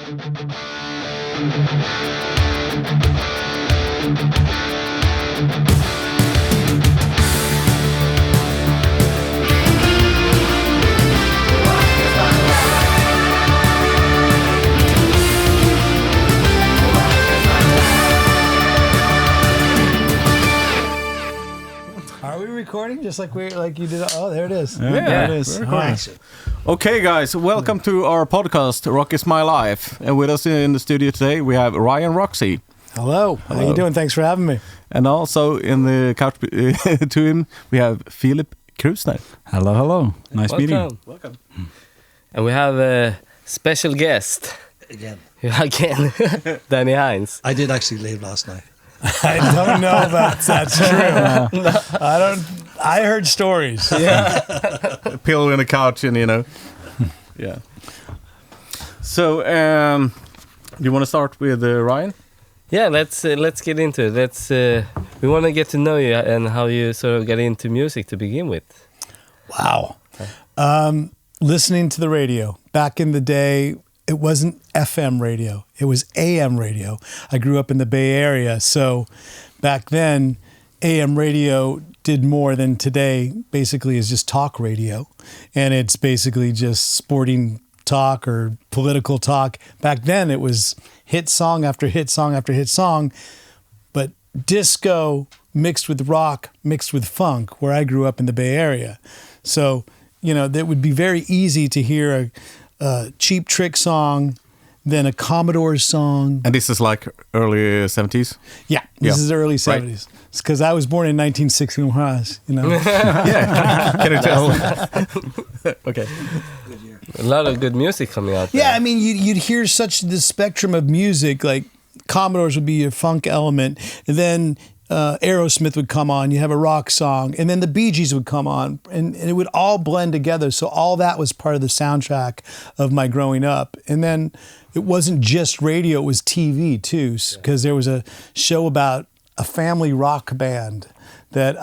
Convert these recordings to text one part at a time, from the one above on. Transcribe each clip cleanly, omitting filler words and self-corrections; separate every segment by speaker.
Speaker 1: Are we recording just like you did? Oh, there it is.
Speaker 2: Yeah,
Speaker 1: there it is.
Speaker 2: All
Speaker 1: right.
Speaker 2: Okay, guys, welcome to our podcast, Rock is My Life. And with us in the studio today, we have Ryan Roxie.
Speaker 1: Hello. How you doing? Thanks for having me.
Speaker 2: And also in the couch to him, we have Philip Crusner.
Speaker 3: Hello, hello. Nice meeting you.
Speaker 4: Welcome. And we have a special guest.
Speaker 5: Again.
Speaker 4: Danny Hynes.
Speaker 5: I did actually leave last night.
Speaker 1: I don't know if that's true. I heard stories.
Speaker 4: Yeah.
Speaker 2: Pillow in the couch and, yeah. So, do you want to start with Ryan?
Speaker 4: Yeah, let's get into it. We want to get to know you and how you sort of got into music to begin with.
Speaker 1: Wow. Listening to the radio. Back in the day, it wasn't FM radio. It was AM radio. I grew up in the Bay Area, so back then, AM radio did more than today. Basically, is just talk radio, and it's basically just sporting talk or political talk. Back then, it was hit song after hit song after hit song, but disco mixed with rock, mixed with funk, where I grew up in the Bay Area. So, that would be very easy to hear a Cheap Trick song, then a Commodores song.
Speaker 2: And this is like early 70s?
Speaker 1: Yeah, this is early 70s. Right. It's because I was born in 1961,
Speaker 2: Yeah, can you tell? Okay.
Speaker 4: A lot of good music coming out there.
Speaker 1: Yeah, I mean, you'd hear such the spectrum of music, like Commodores would be your funk element, and then Aerosmith would come on, you have a rock song, and then the Bee Gees would come on, and it would all blend together. So all that was part of the soundtrack of my growing up. And then it wasn't just radio, it was TV too, because there was a show about a family rock band that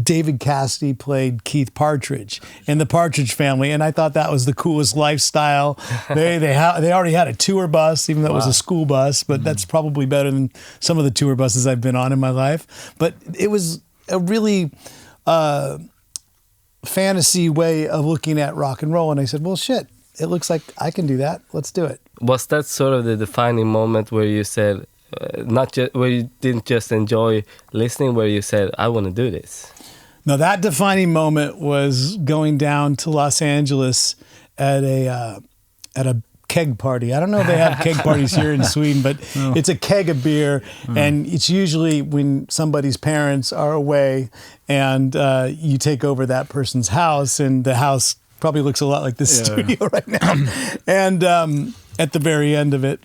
Speaker 1: David Cassidy played Keith Partridge in the Partridge Family, and I thought that was the coolest lifestyle. They already had a tour bus, even though it was a school bus, but that's probably better than some of the tour buses I've been on in my life. But it was a really fantasy way of looking at rock and roll, and I said, well, shit, it looks like I can do that. Let's do it.
Speaker 4: Was that sort of the defining moment where you said, where you didn't just enjoy listening, where you said, I want to do this?
Speaker 1: No, that defining moment was going down to Los Angeles at a keg party. I don't know if they have keg parties here in Sweden, but it's a keg of beer, and it's usually when somebody's parents are away, and you take over that person's house, and the house probably looks a lot like this studio right now, and at the very end of it.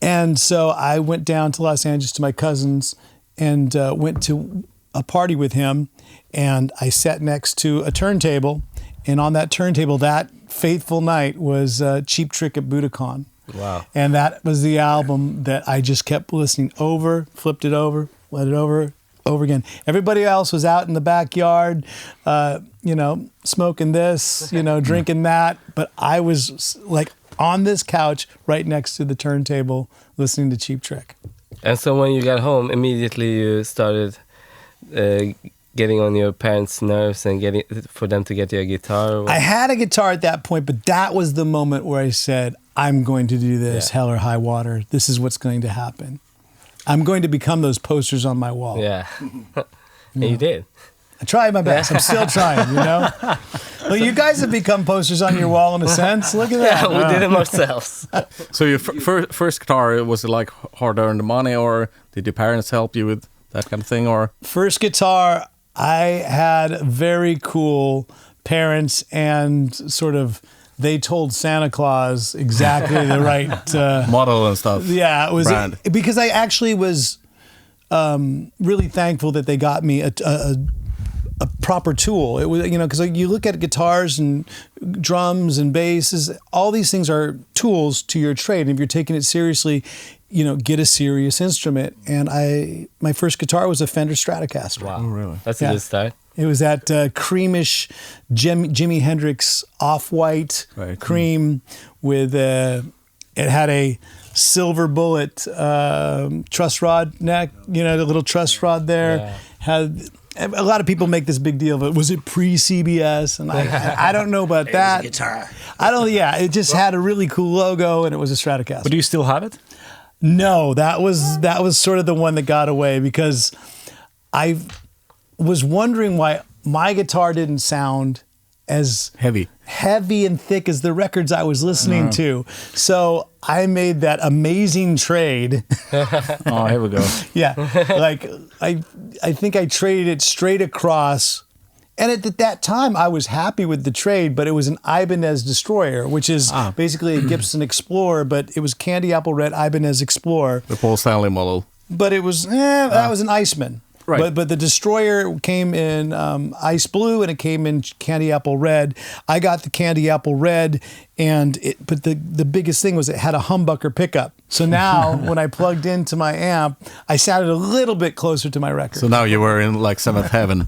Speaker 1: And so I went down to Los Angeles to my cousin's and went to a party with him, and I sat next to a turntable, and on that turntable that fateful night was Cheap Trick at Budokan.
Speaker 4: Wow.
Speaker 1: And that was the album that I just kept listening over, flipped it over, let it over again. Everybody else was out in the backyard, smoking this, drinking that, but I was like on this couch right next to the turntable listening to Cheap Trick.
Speaker 4: And so when you got home, immediately you started getting on your parents' nerves and getting for them to get you a guitar?
Speaker 1: I had a guitar at that point, but that was the moment where I said, I'm going to do this, hell or high water. This is what's going to happen. I'm going to become those posters on my wall.
Speaker 4: Yeah. And you did.
Speaker 1: I tried my best. I'm still trying, Well, you guys have become posters on your wall in a sense. Look at that.
Speaker 4: Yeah, we did them ourselves.
Speaker 2: So your first guitar, was it like hard-earned money, or did your parents help you with that kind of thing? Or
Speaker 1: first guitar, I had very cool parents, and sort of they told Santa Claus exactly the right
Speaker 2: model and stuff.
Speaker 1: Yeah, it was
Speaker 2: brand.
Speaker 1: Because I actually was really thankful that they got me a proper tool. It was, because you look at guitars and drums and basses, all these things are tools to your trade. And if you're taking it seriously, get a serious instrument. And my first guitar was a Fender Stratocaster.
Speaker 4: Wow.
Speaker 2: Oh, really?
Speaker 4: That's a good start.
Speaker 1: It was that creamish Jimi Hendrix off-white cream with it had a silver bullet truss rod neck, the little truss rod there.
Speaker 4: Yeah.
Speaker 1: Had a lot of people make this big deal of it. Was it pre-CBS? And I don't know about that.
Speaker 5: Guitar.
Speaker 1: It just had a really cool logo, and it was a Stratocaster.
Speaker 3: But do you still have it?
Speaker 1: No, that was sort of the one that got away, because I was wondering why my guitar didn't sound as heavy and thick as the records I was listening to. So I made that amazing trade.
Speaker 3: Oh, here we go.
Speaker 1: Yeah, like I think I traded it straight across. And at that time, I was happy with the trade, but it was an Ibanez Destroyer, which is basically a Gibson Explorer, but it was candy apple red Ibanez Explorer.
Speaker 2: The Paul Stanley model.
Speaker 1: But it was, that was an Iceman.
Speaker 3: Right.
Speaker 1: But the Destroyer came in ice blue, and it came in candy apple red. I got the candy apple red, but the biggest thing was it had a humbucker pickup. So now when I plugged into my amp, I sounded a little bit closer to my record.
Speaker 2: So now you were in like seventh heaven.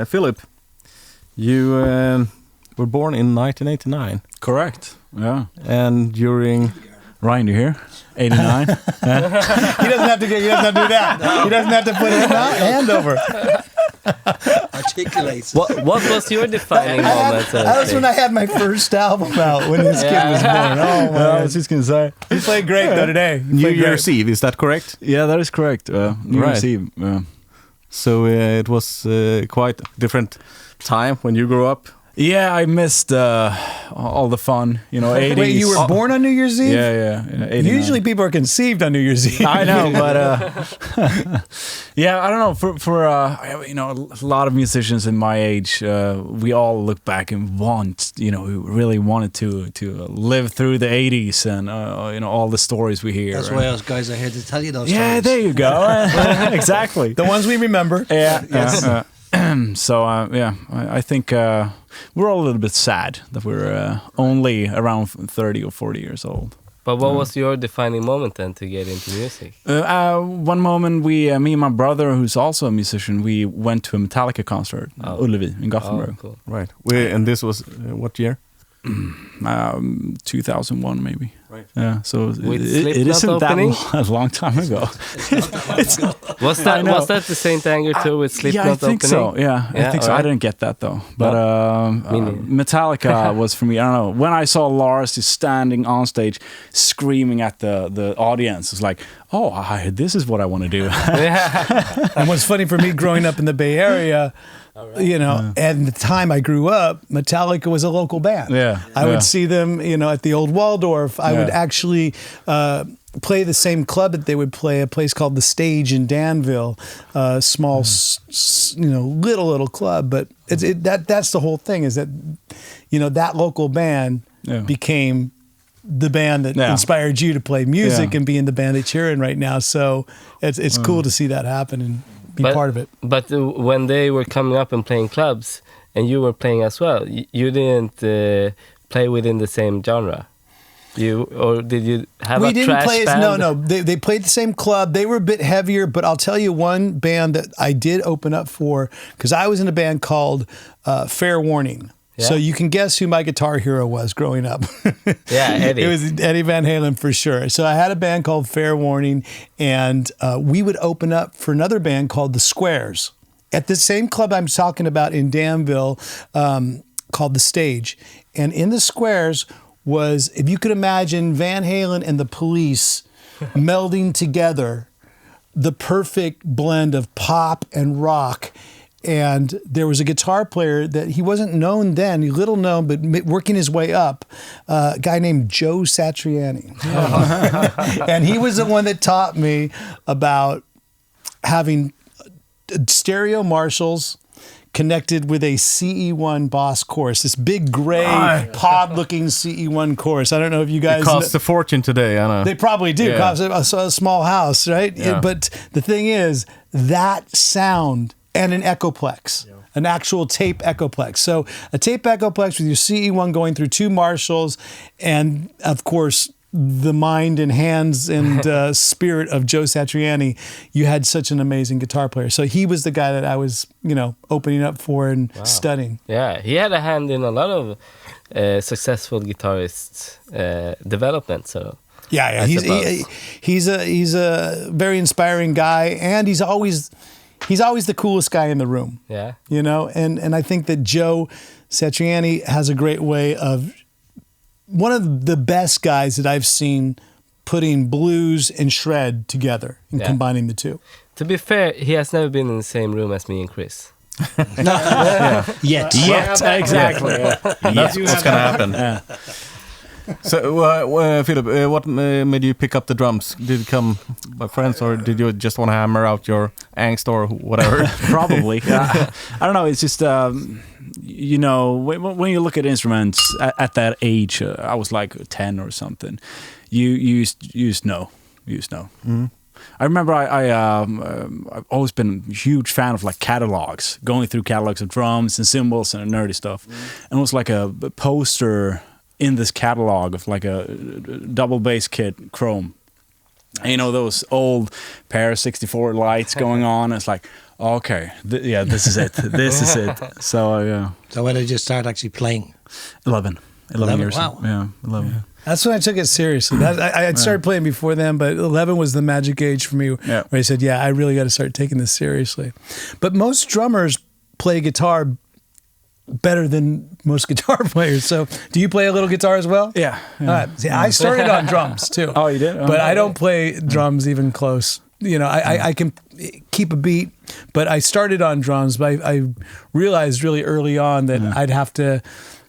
Speaker 2: Philip, you were born in 1989.
Speaker 3: Correct. Yeah.
Speaker 2: And during...
Speaker 3: Ryan, you here? 89.
Speaker 1: He doesn't have to do that. He doesn't have to put his hand over.
Speaker 5: Articulates.
Speaker 4: What was your defining moment?
Speaker 1: That was when I had my first album out, when this kid was born. Oh, my
Speaker 3: I was just going to say.
Speaker 1: He played great, though, today.
Speaker 2: New Year's Eve, is that correct?
Speaker 3: Yeah, that is correct. New Year's Eve.
Speaker 2: So it was quite a different time when you grew up.
Speaker 3: Yeah, I missed all the fun, 80s.
Speaker 1: Wait, you were born on New Year's Eve?
Speaker 3: Yeah, 89.
Speaker 1: Usually people are conceived on New Year's Eve.
Speaker 3: I know, but yeah, I don't know. For a lot of musicians in my age, we all look back and we really wanted to live through the 80s and all the stories we hear.
Speaker 5: That's why us guys are here to tell you those stories.
Speaker 3: Yeah, there you go. Exactly.
Speaker 1: The ones we remember.
Speaker 3: Yeah.
Speaker 5: Yes.
Speaker 3: So I think we're all a little bit sad that we're only around 30 or 40 years old.
Speaker 4: But what was your defining moment then to get into music?
Speaker 3: One moment, me and my brother, who's also a musician, we went to a Metallica concert, Ullevi in Gothenburg.
Speaker 4: Cool.
Speaker 2: Right. And this was what year?
Speaker 3: 2001 maybe.
Speaker 2: Right.
Speaker 3: Yeah. So
Speaker 4: With
Speaker 3: it isn't
Speaker 4: opening?
Speaker 3: that a long time ago.
Speaker 4: Was that the Saint Anger tour with Slipknot
Speaker 3: Yeah, I think
Speaker 4: opening?
Speaker 3: so. Yeah, I think so.
Speaker 4: Right.
Speaker 3: I didn't get that though. But
Speaker 4: neither.
Speaker 3: Metallica was for me. I don't know. When I saw Lars just standing on stage, screaming at the audience, it's like, this is what I want to do.
Speaker 1: And what's funny for me growing up in the Bay Area, and the time I grew up, Metallica was a local band.
Speaker 3: Yeah.
Speaker 1: I would see them, at the old Waldorf. I would actually play the same club that they would play, a place called The Stage in Danville, small, little club. But that's the whole thing, is that, that local band became the band that inspired you to play music and be in the band that you're in right now. So it's cool to see that happen and be part of it.
Speaker 4: But when they were coming up and playing clubs, and you were playing as well, you didn't play within the same genre. Did you have a trash band?
Speaker 1: No. They played the same club. They were a bit heavier, but I'll tell you one band that I did open up for, because I was in a band called Fair Warning. Yeah. So you can guess who my guitar hero was growing up.
Speaker 4: Yeah, Eddie.
Speaker 1: It was Eddie Van Halen for sure. So I had a band called Fair Warning, and we would open up for another band called The Squares at the same club I'm talking about in Danville, called The Stage. And in The Squares was, if you could imagine Van Halen and the Police melding together, the perfect blend of pop and rock. And there was a guitar player that he wasn't known then, little known, but working his way up, a guy named Joe Satriani. And he was the one that taught me about having stereo Marshalls connected with a CE1 Boss chorus, this big gray pod-looking CE1 chorus. I don't know if you guys...
Speaker 2: It costs a fortune today, I know.
Speaker 1: They probably do. Cost a small house, right?
Speaker 2: Yeah.
Speaker 1: But the thing is, that sound... and an Echoplex, an actual tape Echoplex. So a tape Echoplex with your CE1 going through two Marshalls, and of course the mind and hands and spirit of Joe Satriani, you had such an amazing guitar player. So he was the guy that I was, opening up for and studying.
Speaker 4: Yeah, he had a hand in a lot of successful guitarists' development. So
Speaker 1: yeah, he's a very inspiring guy, and he's always the coolest guy in the room.
Speaker 4: Yeah,
Speaker 1: and I think that Joe Satriani has a great way of. One of the best guys that I've seen putting blues and shred together and combining the two.
Speaker 4: To be fair, he has never been in the same room as me and Chris.
Speaker 3: Yet, exactly.
Speaker 2: That's what's going to happen.
Speaker 3: Yeah.
Speaker 2: So, Philip, what made you pick up the drums? Did it come by friends, or did you just want to hammer out your angst or whatever?
Speaker 3: Probably. I don't know. It's just, when you look at instruments at that age, I was like 10 or something. You just know. Mm-hmm. I remember I've always been a huge fan of like catalogs, going through catalogs of drums and cymbals and nerdy stuff. And it was like a poster in this catalog of like a double bass kit, chrome. And, those old pair 64 lights going on. It's like, okay, this is it. This is it. So,
Speaker 5: So when did you start actually playing?
Speaker 3: 11 years.
Speaker 5: Wow.
Speaker 3: Yeah, 11. Yeah.
Speaker 1: That's when I took it seriously. I had started playing before then, but 11 was the magic age for me where I said, I really got to start taking this seriously. But most drummers play guitar better than most guitar players. So do you play a little guitar as well?
Speaker 3: Yeah.
Speaker 1: See, I started on drums too.
Speaker 3: Oh, you did?
Speaker 1: But I don't play drums even close. I can keep a beat, but I started on drums, but I realized really early on that I'd have to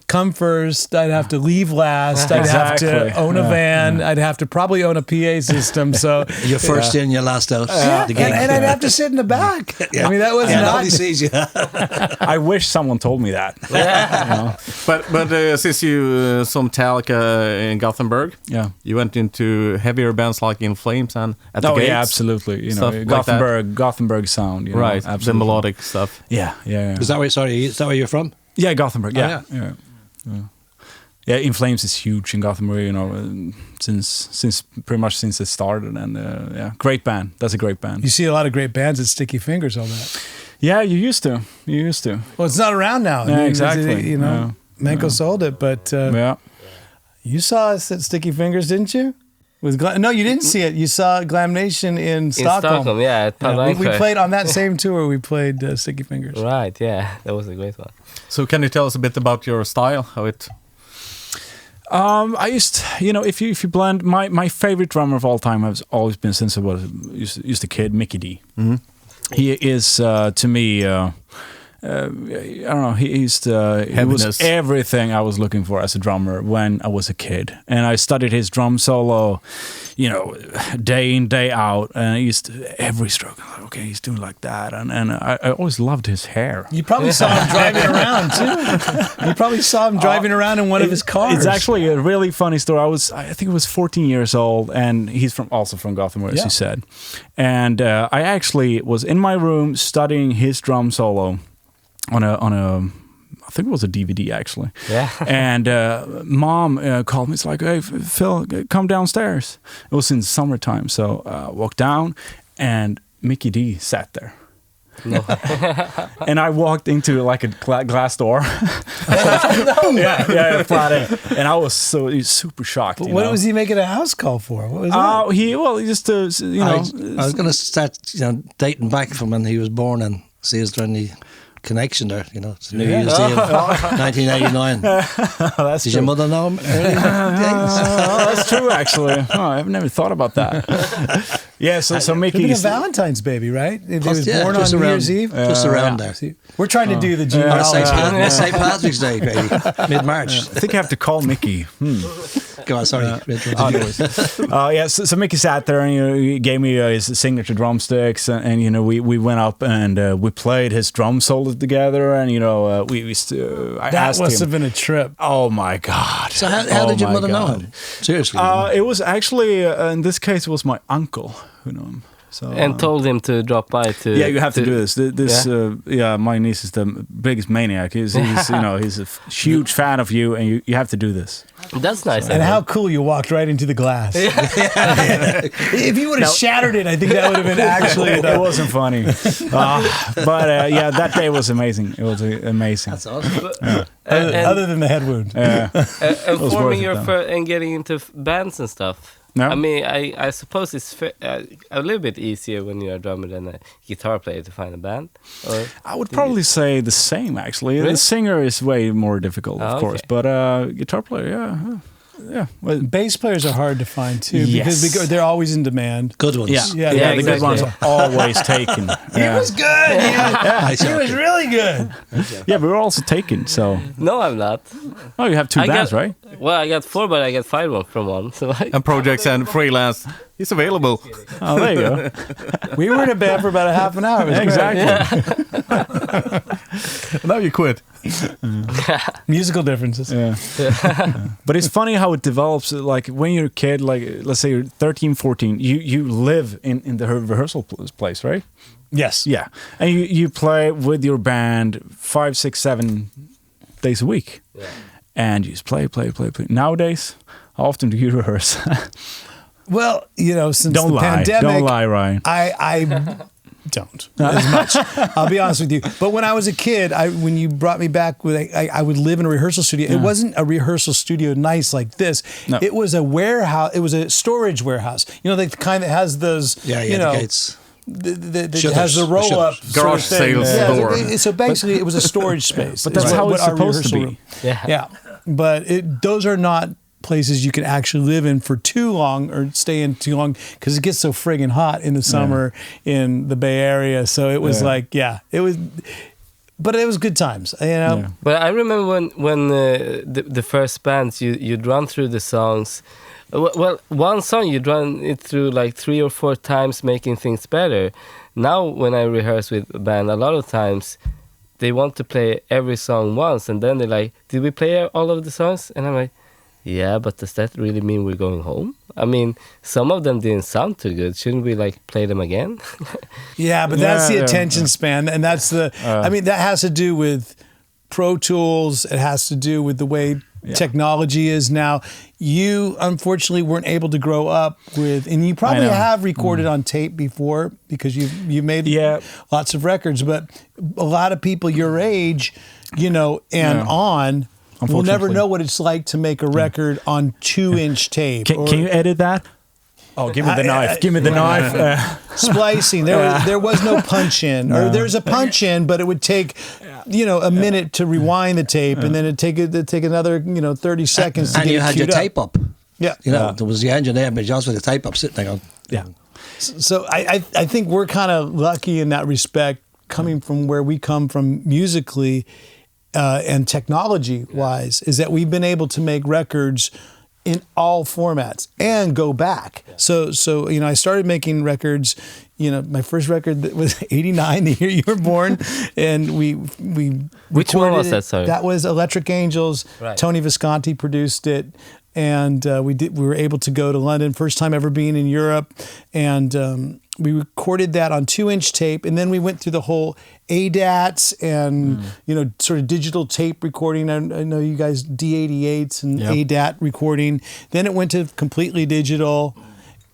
Speaker 1: come first, I'd have to leave last, I'd have to own a van, I'd have to probably own a PA system. So
Speaker 5: you're first in, you're last out.
Speaker 1: And I'd have to sit in the back. I mean, that was
Speaker 5: nobody sees you.
Speaker 3: I wish someone told me that.
Speaker 2: But since you saw Metallica in Gothenburg, you went into heavier bands like In Flames and At the Gates.
Speaker 3: Yeah, absolutely. Gothenburg sound.
Speaker 2: Right,
Speaker 3: absolutely.
Speaker 2: The melodic stuff.
Speaker 3: Yeah.
Speaker 5: Is that where you're from?
Speaker 3: Yeah, Gothenburg. Yeah. Yeah, In Flames is huge in Gothenburg, since pretty much since it started, and great band. That's a great band.
Speaker 1: You see a lot of great bands at Sticky Fingers, all that.
Speaker 3: Yeah, you used to.
Speaker 1: Well, it's not around now.
Speaker 3: Yeah, exactly.
Speaker 1: Manco sold it, but you saw us at Sticky Fingers, didn't you? No, you didn't see it. You saw Glam Nation in Stockholm.
Speaker 4: At
Speaker 1: we played on that same tour. We played Sticky Fingers.
Speaker 4: Right, yeah. That was a great one.
Speaker 2: So can you tell us a bit about your style, how it...
Speaker 3: I used, if you blend, my favorite drummer of all time has always been since I was just a kid, Mickey D.
Speaker 2: Mm-hmm.
Speaker 3: He is to me, I don't know, he was everything I was looking for as a drummer when I was a kid, and I studied his drum solo, day in, day out, and I used every stroke. Okay, he's doing like that, and I always loved his hair.
Speaker 1: You probably saw him driving around too. You probably saw him driving around in one of his cars.
Speaker 3: It's actually a really funny story. I think I was 14 years old, and he's also from Gothenburg, as you said. And I actually was in my room studying his drum solo on a I think it was a DVD actually.
Speaker 4: Yeah.
Speaker 3: And mom called me. It's like, hey, Phil, come downstairs. It was in summertime, so walked down, and Mickey D sat there.
Speaker 4: No.
Speaker 3: And I walked into like a glass door. Flat in. And I was super shocked.
Speaker 1: But what was he making a house call for? What was that?
Speaker 3: He just
Speaker 5: I was going to start dating back from when he was born and see is there any connection there, it's New Year's Day of 1989.
Speaker 3: That's
Speaker 5: Did your mother know him?
Speaker 3: That's true, actually. I've never thought about that. Yeah, so Mickey's
Speaker 1: a Valentine's baby, right? He was born
Speaker 5: on
Speaker 1: New Year's Eve.
Speaker 5: Just around there.
Speaker 1: See, we're trying to do the genealogy.
Speaker 5: St. Patrick's Day, baby. Mid-March.
Speaker 3: I think I have to call Mickey.
Speaker 5: Go on, sorry.
Speaker 3: So Mickey sat there and he gave me his signature drumsticks, and we went up and we played his drum solo together, and I asked him.
Speaker 1: That must have been a trip.
Speaker 3: Oh my God!
Speaker 5: So how did your mother know him? Seriously?
Speaker 3: It was actually in this case it was my uncle who knew him. So,
Speaker 4: and told him to drop by to...
Speaker 3: Yeah, you have to do this. My niece is the biggest maniac. He's a huge fan of you, and you have to do this.
Speaker 4: That's nice.
Speaker 1: And how cool you walked right into the glass. If you would have shattered it, I think that would have been actually...
Speaker 3: It wasn't funny. But yeah, that day was amazing. It was amazing.
Speaker 5: That's awesome.
Speaker 1: Other than the head wound.
Speaker 3: Yeah.
Speaker 4: And forming and getting into bands and stuff.
Speaker 3: No?
Speaker 4: I mean, I suppose it's a little bit easier when you're a drummer than a guitar player to find a band. Or
Speaker 3: I would probably say the same, actually.
Speaker 4: Really?
Speaker 3: The singer is way more difficult, of course. But guitar player, yeah. Well,
Speaker 1: bass players are hard to find too because they're always in demand.
Speaker 5: Good ones.
Speaker 3: Yeah,
Speaker 4: Yeah,
Speaker 3: the good ones are always taken.
Speaker 1: He was good. He was really good.
Speaker 3: Yeah, but we're also taken, so...
Speaker 4: No, I'm not.
Speaker 3: Oh, you have two bands, right?
Speaker 4: Well, I got 4, but I got 5 from one. So
Speaker 2: And projects and freelance. He's available.
Speaker 3: Oh, there you go.
Speaker 1: We were in a band for about a half an hour. It was
Speaker 3: Exactly.
Speaker 2: Now you quit.
Speaker 1: musical differences.
Speaker 3: Yeah. But it's funny how it develops. Like when you're a kid, like let's say you're 13, 14, you live in the rehearsal place, right?
Speaker 1: Yes.
Speaker 3: Yeah. And you play with your band 5, 6, 7 days a week.
Speaker 4: Yeah.
Speaker 3: And you just play. Nowadays, how often do you rehearse?
Speaker 1: Well, since
Speaker 3: Don't
Speaker 1: the
Speaker 3: lie.
Speaker 1: pandemic,
Speaker 3: Don't lie, Ryan.
Speaker 1: I don't as much. I'll be honest with you. But when I was a kid, when you brought me back, I would live in a rehearsal studio. It wasn't a rehearsal studio nice like this.
Speaker 3: No.
Speaker 1: It was a warehouse. It was a storage warehouse. The kind that has those.
Speaker 5: The gates.
Speaker 1: That has the roll up
Speaker 2: Garage sales door.
Speaker 1: So basically, it was a storage space.
Speaker 3: But that's how it's supposed to be.
Speaker 1: Yeah. But those are not places you can actually live in for too long or stay in too long because it gets so friggin' hot in the summer in the Bay Area. So it was but it was good times,
Speaker 3: Yeah.
Speaker 4: But I remember when the first bands you'd run through the songs. Well, one song you'd run it through like 3 or 4 times, making things better. Now when I rehearse with a band, a lot of times they want to play every song once, and then they're like, "Did we play all of the songs?" And I'm like, "Yeah, but does that really mean we're going home? I mean, some of them didn't sound too good. Shouldn't we play them again?"
Speaker 1: Yeah, but that's the attention span, and that's that has to do with Pro Tools. It has to do with the way technology is now. You unfortunately weren't able to grow up with, and you probably have recorded on tape before because you made lots of records, but a lot of people your age, on. We'll never know what it's like to make a record on 2-inch tape.
Speaker 3: Can you edit that? Oh, give me the knife. Give me the knife.
Speaker 1: Splicing. There was no punch in. Or there's a punch in, but it would take, a minute to rewind the tape, and then it'd take another, 30 seconds to get it queued up. And
Speaker 5: you had your tape up.
Speaker 1: Yeah.
Speaker 5: There was the engineer, but just with the tape up sitting there going.
Speaker 3: Yeah.
Speaker 1: So I think we're kind of lucky in that respect, coming from where we come from musically and technology-wise, is that we've been able to make records in all formats and go back. So I started making records. My first record was '89, the year you were born, and we
Speaker 4: Which one was that? Sorry,
Speaker 1: that was Electric Angels.
Speaker 4: Right.
Speaker 1: Tony Visconti produced it, and we were able to go to London, first time ever being in Europe, and we recorded that on 2-inch tape, and then we went through the whole ADATs and sort of digital tape recording. I know you guys D88s and ADAT recording. Then it went to completely digital,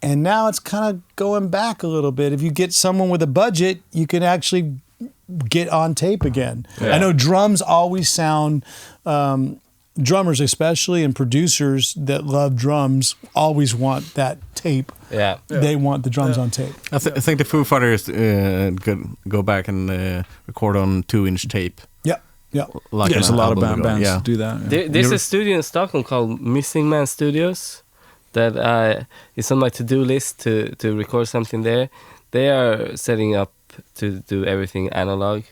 Speaker 1: and now it's kind of going back a little bit. If you get someone with a budget, you can actually get on tape again. Yeah. I know drums always sound. Drummers especially and producers that love drums always want that tape.
Speaker 4: Yeah.
Speaker 1: They want the drums on tape.
Speaker 2: I think the Foo Fighters could go back and record on 2-inch tape.
Speaker 1: Yeah.
Speaker 2: Like
Speaker 3: there's a lot of bands do that. Yeah.
Speaker 4: There's a studio in Stockholm called Missing Man Studios that is on my to-do list to record something there. They are setting up to do everything analog.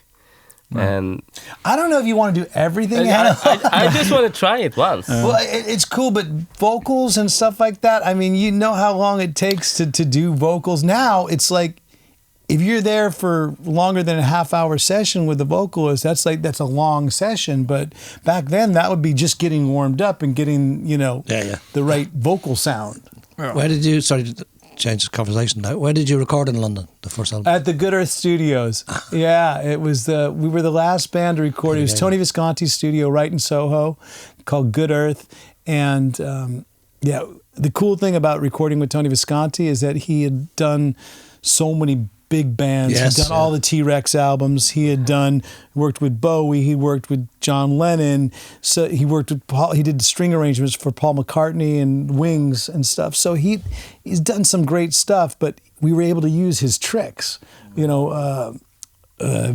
Speaker 4: Right. And
Speaker 1: I don't know if you want to do everything.
Speaker 4: I just want to try it once.
Speaker 1: Well, it's cool, but vocals and stuff like that, I mean, you know how long it takes to do vocals. Now, it's like, if you're there for longer than a half-hour session with the vocalist, that's a long session. But back then, that would be just getting warmed up and getting, the right vocal sound.
Speaker 5: Where did you... Sorry, change the conversation now. Where did you record in London, the first album?
Speaker 1: At the Good Earth Studios. Yeah, it was we were the last band to record. It was Tony Visconti's studio right in Soho called Good Earth. And the cool thing about recording with Tony Visconti is that he had done so many big bands.
Speaker 5: Yes,
Speaker 1: He'd done all the T-Rex albums. He had worked with Bowie. He worked with John Lennon. So he worked with Paul. He did string arrangements for Paul McCartney and Wings and stuff. So he's done some great stuff, but we were able to use his tricks. You know,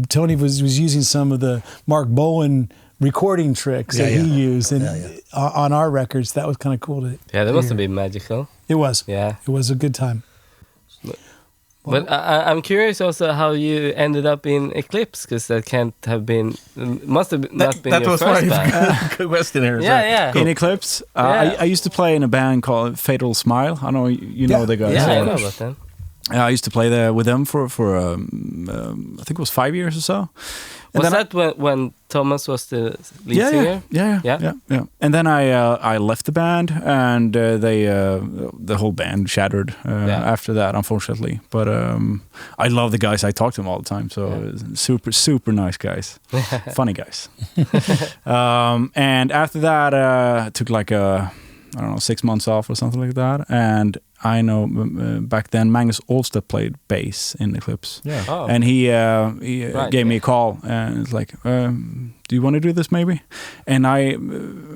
Speaker 1: Tony was using some of the Mark Bowen recording tricks that he used on our records. That was kind of cool to
Speaker 4: that must have been magical.
Speaker 1: It was.
Speaker 4: Yeah.
Speaker 1: It was a good time.
Speaker 4: But I'm curious also how you ended up in Eclipse, because that must have not been your first band.
Speaker 2: Good question here.
Speaker 4: Yeah.
Speaker 3: Cool. In Eclipse, I used to play in a band called Fatal Smile. I know you know the guys.
Speaker 4: Yeah, I know about them.
Speaker 3: I used to play there with them for I think it was 5 years or so. And
Speaker 4: was that when Thomas was the lead singer?
Speaker 3: Yeah. And then I left the band, and the whole band shattered after that, unfortunately. But I love the guys. I talk to them all the time. So super nice guys, funny guys. And after that, I took like 6 months off or something like that, and I know back then Magnus Olstad played bass in Eclipse.
Speaker 2: Yeah.
Speaker 4: Oh.
Speaker 3: And he gave me a call, and it's like, do you want to do this maybe? And I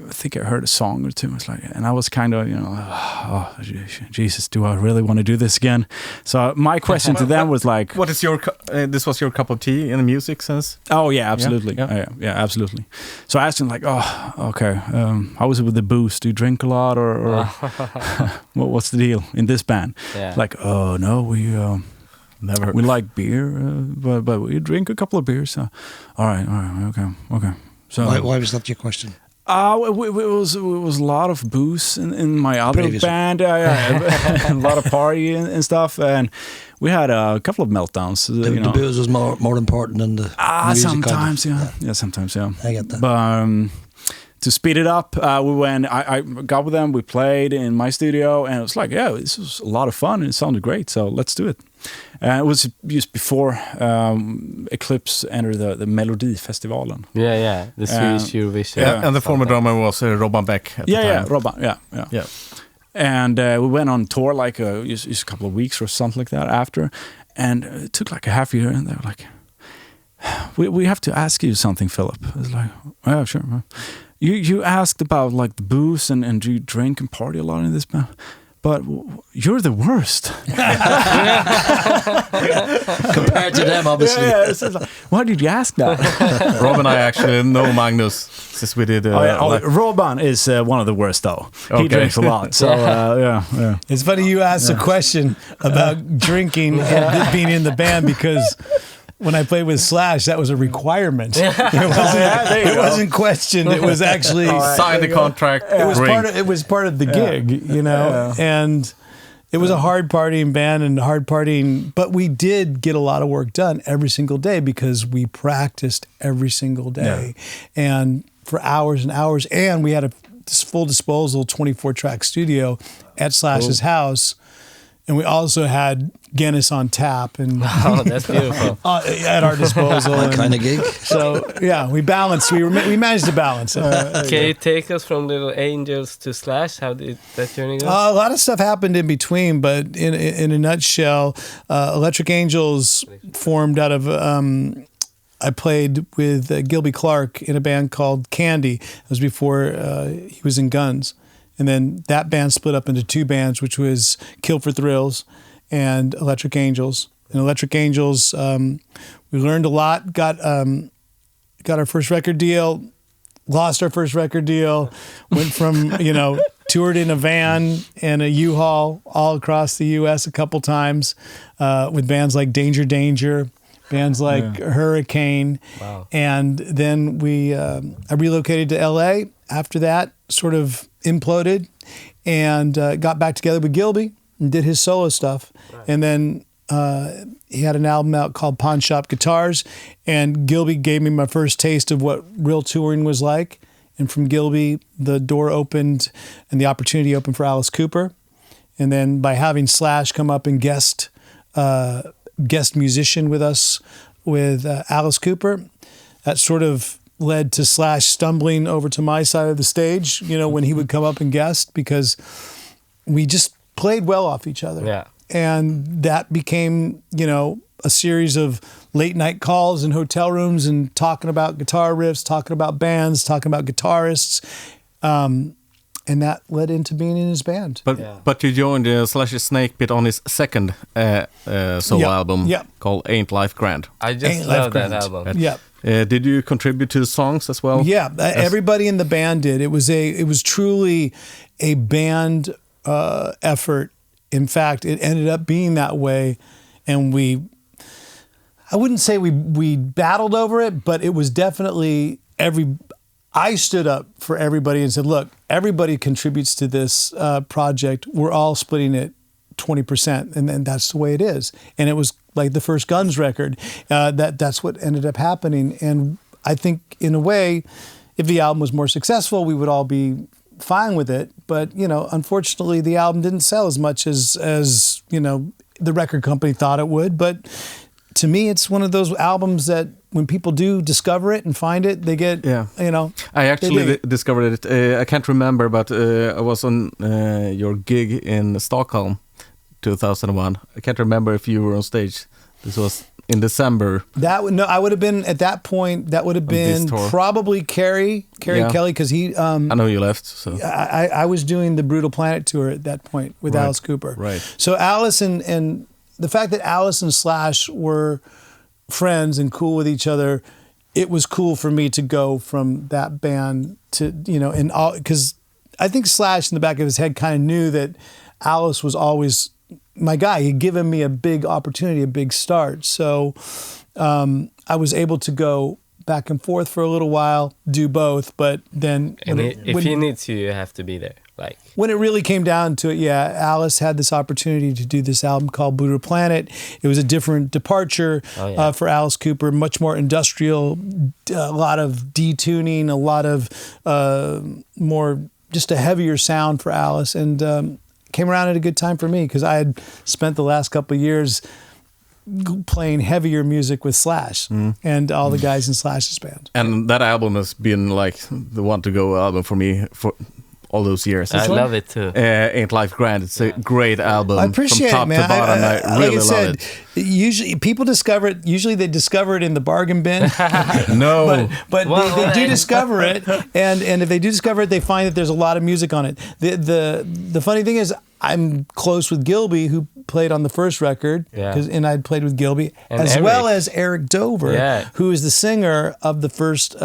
Speaker 3: think I heard a song or two. It's like, and I was kind of, oh, Jesus, do I really want to do this again? So my question to them was like,
Speaker 2: what is your this was your cup of tea in the music sense?
Speaker 3: Oh yeah, absolutely. Yeah, absolutely. So I asked him like, oh, okay, how was it with the booze? Do you drink a lot, or what's the deal in this band? Like, oh no, we like beer, but we drink a couple of beers. All right, okay. So
Speaker 5: why was that your question?
Speaker 3: It was a lot of booze in my other band. A lot of party and stuff, and we had a couple of meltdowns.
Speaker 5: The booze was more important than the music.
Speaker 3: Sometimes, sometimes.
Speaker 5: I get that.
Speaker 3: But to speed it up, we went. I got with them. We played in my studio, and it was like, this was a lot of fun, and it sounded great. So let's do it. It was just before Eclipse entered the Melodifestivalen.
Speaker 4: Yeah, the Swedish Eurovision.
Speaker 2: Yeah, and the former drummer was Robban Beck at the time.
Speaker 3: Robban, yeah. And we went on tour like just a couple of weeks or something like that after, and it took like a half year, and they were like, we have to ask you something, Philip. I was like, yeah, sure. You asked about like the booze and do you drink and party a lot in this band? But you're the worst.
Speaker 5: Compared to them, obviously.
Speaker 3: Like, why did you ask that?
Speaker 2: Rob and I actually know Magnus since we did.
Speaker 3: Robban is one of the worst, though. Okay. He drinks a lot. So, yeah.
Speaker 1: It's funny you asked a question about drinking and being in the band, because when I played with Slash, that was a requirement. It wasn't questioned. It was actually
Speaker 2: signed the contract.
Speaker 1: It was part of the gig, and it was a hard partying band and hard partying. But we did get a lot of work done every single day because we practiced every single day, and for hours and hours. And we had a full disposal 24-track studio at Slash's house. And we also had Guinness on tap, and
Speaker 4: that's beautiful
Speaker 1: at our disposal.
Speaker 5: That kind of gig.
Speaker 1: So we balanced. We managed to balance it.
Speaker 4: Can you take us from Little Angels to Slash? How did that journey go?
Speaker 1: A lot of stuff happened in between, but in a nutshell, Electric Angels formed out of. I played with Gilby Clarke in a band called Candy. It was before he was in Guns. And then that band split up into two bands, which was Kill for Thrills and Electric Angels. And Electric Angels, we learned a lot, got our first record deal, lost our first record deal, went from, toured in a van and a U-Haul all across the U.S. a couple times with bands like Danger, bands like Hurricane.
Speaker 4: Wow.
Speaker 1: And then I relocated to L.A. After that, sort of imploded, and got back together with Gilby and did his solo stuff. Right. And then he had an album out called Pawn Shop Guitars, and Gilby gave me my first taste of what real touring was like. And from Gilby, the door opened and the opportunity opened for Alice Cooper. And then by having Slash come up and guest musician with us with Alice Cooper, that sort of led to Slash stumbling over to my side of the stage, you know, when he would come up and guest, because we just played well off each other.
Speaker 4: Yeah.
Speaker 1: And that became, you know, a series of late night calls in hotel rooms and talking about guitar riffs, talking about bands, talking about guitarists. And that led into being in his band.
Speaker 2: But you joined Slash's Snake Pit on his second solo album called Ain't Life Grand.
Speaker 4: I just love that album.
Speaker 1: Yeah.
Speaker 2: Did you contribute to the songs as well?
Speaker 1: Yeah, everybody in the band did. It was truly a band effort. In fact, it ended up being that way, and I wouldn't say we battled over it, but it was definitely I stood up for everybody and said, look, everybody contributes to this project. We're all splitting it 20%, and then that's the way it is. And it was like the first Guns record. That's what ended up happening. And I think, in a way, if the album was more successful, we would all be fine with it. But, you know, unfortunately, the album didn't sell as much as you know, the record company thought it would. But to me, it's one of those albums that when people do discover it and find it, they get, you know.
Speaker 2: I actually discovered it. I can't remember, but I was on your gig in Stockholm, 2001. I can't remember if you were on stage. This was in December.
Speaker 1: I would have been at that point. That would have been probably Kerry Kelly, because he.
Speaker 2: I know you left. So
Speaker 1: I was doing the Brutal Planet tour at that point with Alice Cooper.
Speaker 2: Right.
Speaker 1: So Alice and the fact that Alice and Slash were friends and cool with each other, it was cool for me to go from that band to, you know, and all, because I think Slash in the back of his head kind of knew that Alice was always my guy. He'd given me a big opportunity, a big start. So I was able to go back and forth for a little while, do both, but then
Speaker 4: if he needs you have to be there. Like
Speaker 1: when it really came down to it, Alice had this opportunity to do this album called Brutal Planet. It was a different departure for Alice Cooper, much more industrial, a lot of detuning, a lot of more, just a heavier sound for Alice, and came around at a good time for me, because I had spent the last couple of years playing heavier music with Slash and all the guys in Slash's band.
Speaker 2: And that album has been like the one to go album for me for all those years.
Speaker 4: I love it too.
Speaker 2: Ain't Life Grand. It's a great album.
Speaker 1: I appreciate
Speaker 2: from top
Speaker 1: it, man.
Speaker 2: to bottom. I really love it.
Speaker 1: Usually people discover it. Usually they discover it in the bargain bin.
Speaker 2: No,
Speaker 1: but they do discover it, and if they do discover it, they find that there's a lot of music on it. The funny thing is, I'm close with Gilby, who played on the first record, and I'd played with Gilby, and as well as Eric Dover, who is the singer of the first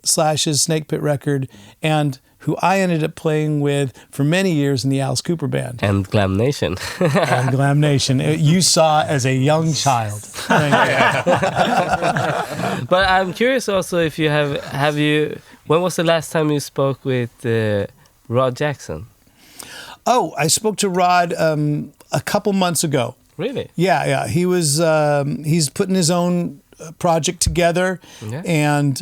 Speaker 1: Slash's Snake Pit record, and who I ended up playing with for many years in the Alice Cooper band.
Speaker 4: And Glam Nation.
Speaker 1: And Glam Nation. You saw as a young child.
Speaker 4: But I'm curious also if you have you, when was the last time you spoke with Rod Jackson?
Speaker 1: Oh, I spoke to Rod a couple months ago.
Speaker 4: Really?
Speaker 1: Yeah. He was, he's putting his own project together. Yeah. And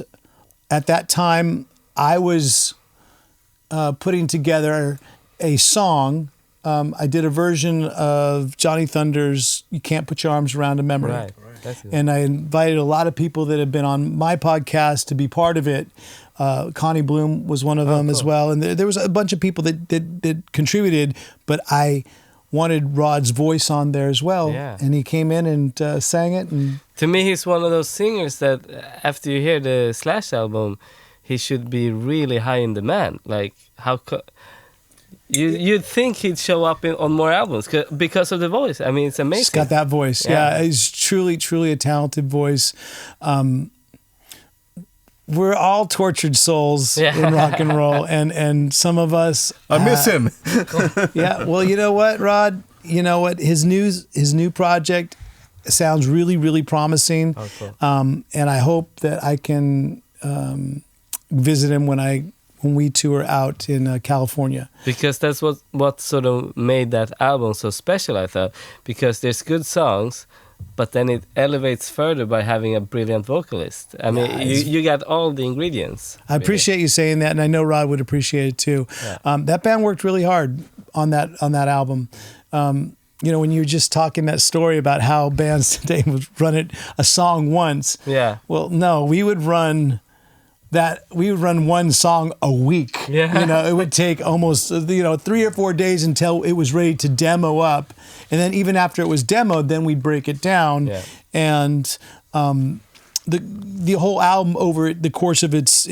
Speaker 1: at that time, I was putting together a song. I did a version of Johnny Thunder's "You Can't Put Your Arms Around a Memory."
Speaker 4: Right.
Speaker 1: And I invited a lot of people that have been on my podcast to be part of it. Connie Bloom was one of them as well. And there was a bunch of people that contributed, but I wanted Rod's voice on there as well. Yeah. And he came in and sang it. And
Speaker 4: to me, he's one of those singers that after you hear the Slash album, he should be really high in demand. Like, you'd think he'd show up on more albums because of the voice. I mean, it's amazing.
Speaker 1: He's got that voice. Yeah, he's truly, truly a talented voice. We're all tortured souls in rock and roll, and some of us.
Speaker 2: I miss him.
Speaker 1: Yeah. Well, you know what, Rod? You know what? His new project sounds really, really promising. Oh, cool. And I hope that I can visit him when we tour out in California. Because that's
Speaker 4: what sort of made that album so special, I thought. Because there's good songs, but then it elevates further by having a brilliant vocalist. I mean, you got all the ingredients.
Speaker 1: I appreciate you saying that, and I know Rod would appreciate it too. Yeah. That band worked really hard on that album. You know, when you were just talking that story about how bands today would run a song once.
Speaker 4: Yeah.
Speaker 1: Well, no, we would run that we would run one song a week.
Speaker 4: Yeah.
Speaker 1: You know, it would take almost 3 or 4 days until it was ready to demo up, and then even after it was demoed, then we'd break it down, and the whole album over the course of its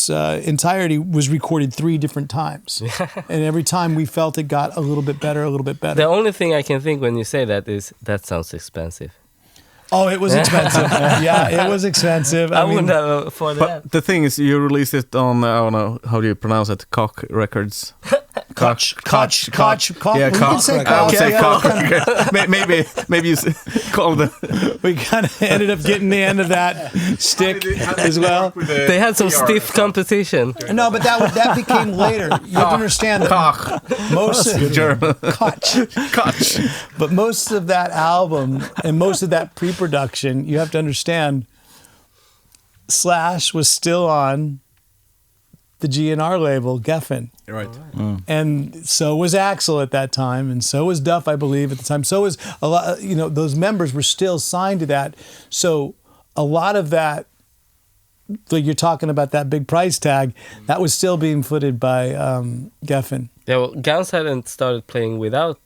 Speaker 1: entirety was recorded 3 different times, and every time we felt it got a little bit better, a little bit better.
Speaker 4: The only thing I can think when you say that is that sounds expensive.
Speaker 1: Oh, it was expensive. Yeah, it was expensive.
Speaker 4: I wouldn't have afforded that.
Speaker 2: But the thing is, you released it on, I don't know, how do you pronounce it? Koch Records.
Speaker 1: Koch.
Speaker 2: Yeah,
Speaker 1: We
Speaker 2: Koch.
Speaker 1: can say
Speaker 2: I
Speaker 1: Koch.
Speaker 2: would say
Speaker 1: Yeah.
Speaker 2: Koch. maybe you call the...
Speaker 1: We kind of ended up getting the end of that stick as well.
Speaker 4: They had some stiff competition.
Speaker 1: No, but that became later. You have to understand that most of
Speaker 2: German.
Speaker 1: Koch. But most of that album and most of that pre-production, you have to understand, Slash was still on the GNR label, Geffen.
Speaker 2: Right.
Speaker 1: And so was Axl at that time, and so was Duff, I believe, at the time. So was a lot. Those members were still signed to that. So a lot of that, like you're talking about that big price tag, that was still being footed by Geffen.
Speaker 4: Yeah, well, Guns hadn't started playing without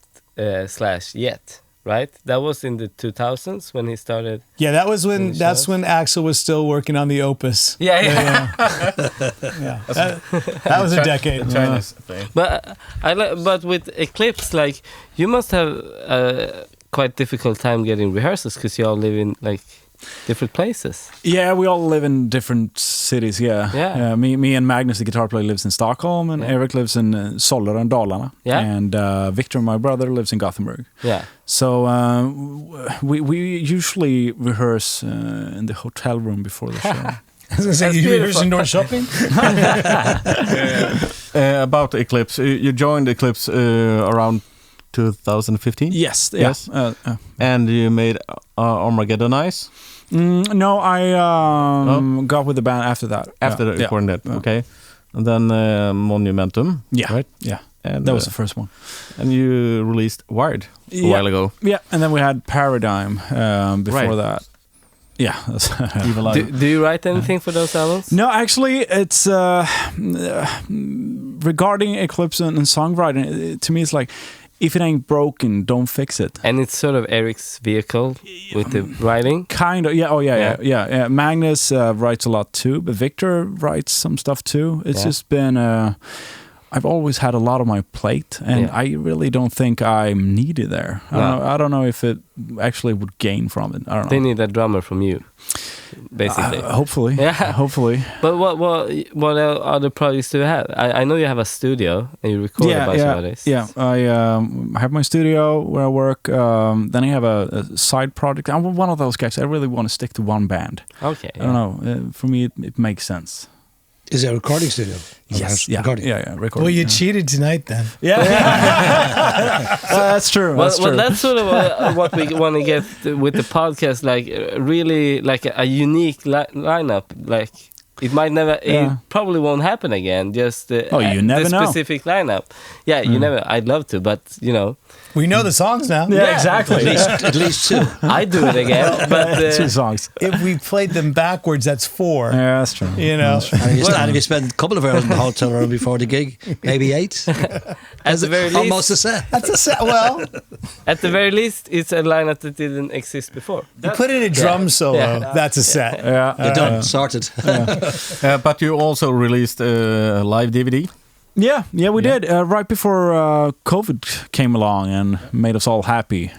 Speaker 4: Slash yet, right? That was in the 2000s when he started.
Speaker 1: Yeah, that was when. That's when Axl was still working on the Opus.
Speaker 4: Yeah.
Speaker 1: That was a decade.
Speaker 2: Chinese thing.
Speaker 4: But but with Eclipse, like, you must have a quite difficult time getting rehearsals because you all live in like different places.
Speaker 3: Yeah, we all live in different cities. Yeah. Me and Magnus, the guitar player, lives in Stockholm, and Eric lives in Solleran, Dalarna.
Speaker 4: Yeah.
Speaker 3: And Victor, my brother, lives in Gothenburg.
Speaker 4: Yeah.
Speaker 3: So we usually rehearse in the hotel room before the show.
Speaker 1: I was going to say, you rehearse indoor shopping?
Speaker 2: About Eclipse, you joined Eclipse around 2015?
Speaker 3: Yes.
Speaker 2: Yes. And you made Armageddonize?
Speaker 3: No, I got with the band after that.
Speaker 2: After the recording that, okay. And then Monumentum,
Speaker 3: yeah,
Speaker 2: right?
Speaker 3: Yeah.
Speaker 2: And
Speaker 3: that was the first one.
Speaker 2: And you released Wired a while ago.
Speaker 3: Yeah, and then we had Paradigm before that. Yeah.
Speaker 4: Do you write anything for those albums?
Speaker 3: No, actually, it's regarding Eclipse and songwriting. To me, it's like, if it ain't broken, don't fix it.
Speaker 4: And it's sort of Eric's vehicle with the writing?
Speaker 3: Kind of, yeah. Oh, yeah. Magnus writes a lot too, but Victor writes some stuff too. It's just been... I've always had a lot on my plate, and I really don't think I'm needed there. I don't know if it actually would gain from it. I don't know.
Speaker 4: They need a drummer from you, basically.
Speaker 3: Hopefully. Yeah. Hopefully.
Speaker 4: But what other projects do you have? I know you have a studio, and you record a bunch of artists.
Speaker 3: Yeah, I have my studio where I work. Then I have a side project. I'm one of those guys. I really want to stick to one band.
Speaker 4: Okay.
Speaker 3: I don't know. For me, it makes sense.
Speaker 5: Is it a recording studio?
Speaker 3: Yes. Yeah.
Speaker 5: Recording.
Speaker 3: Yeah. Recording.
Speaker 1: Well, you cheated tonight then.
Speaker 3: Yeah. That's true.
Speaker 4: Well, that's sort of what we want to get with the podcast, like really like a unique lineup. Like it might never, it probably won't happen again. Just
Speaker 3: you never know.
Speaker 4: Specific lineup. Yeah, you never. I'd love to, but
Speaker 1: we know the songs now.
Speaker 3: Yeah, exactly.
Speaker 5: At least 2.
Speaker 4: I do it again, but
Speaker 3: 2 songs.
Speaker 1: If we played them backwards, that's 4.
Speaker 3: Yeah, that's true.
Speaker 5: And if you spend a couple of hours in the hotel room before the gig, maybe 8.
Speaker 4: At the very least,
Speaker 5: almost a set.
Speaker 1: That's a set. Well,
Speaker 4: at the very least, it's a lineup that didn't exist before.
Speaker 1: you put in a drum solo. That's a set.
Speaker 3: Yeah.
Speaker 5: You're done. Sorted.
Speaker 2: But you also released a live DVD.
Speaker 3: Yeah, we did. Right before COVID came along and made us all happy.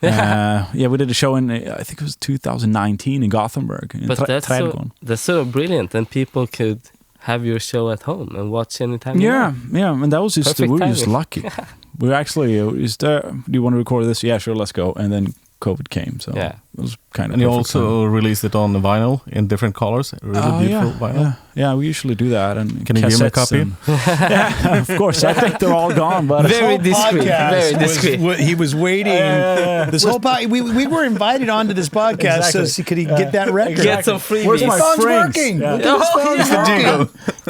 Speaker 3: We did a show in, I think it was 2019 in Gothenburg. In
Speaker 4: But that's sort of brilliant, and people could have your show at home and watch anytime.
Speaker 3: Yeah, and that was just, we were just lucky. We actually, do you want to record this? Yeah, sure, let's go. And then COVID came, so it was kind of.
Speaker 2: And you also released it on the vinyl in different colors, really beautiful vinyl.
Speaker 3: Yeah, we usually do that. And
Speaker 2: can you give me a copy?
Speaker 3: Yeah, of course. I think they're all gone, but
Speaker 4: very discreet. Very discreet.
Speaker 1: He was waiting. This whole we were invited onto this podcast so could he get that record?
Speaker 4: Get some freebies.
Speaker 3: Where's my
Speaker 1: phone's
Speaker 3: springs?
Speaker 1: working.
Speaker 3: Yeah.
Speaker 1: His phone's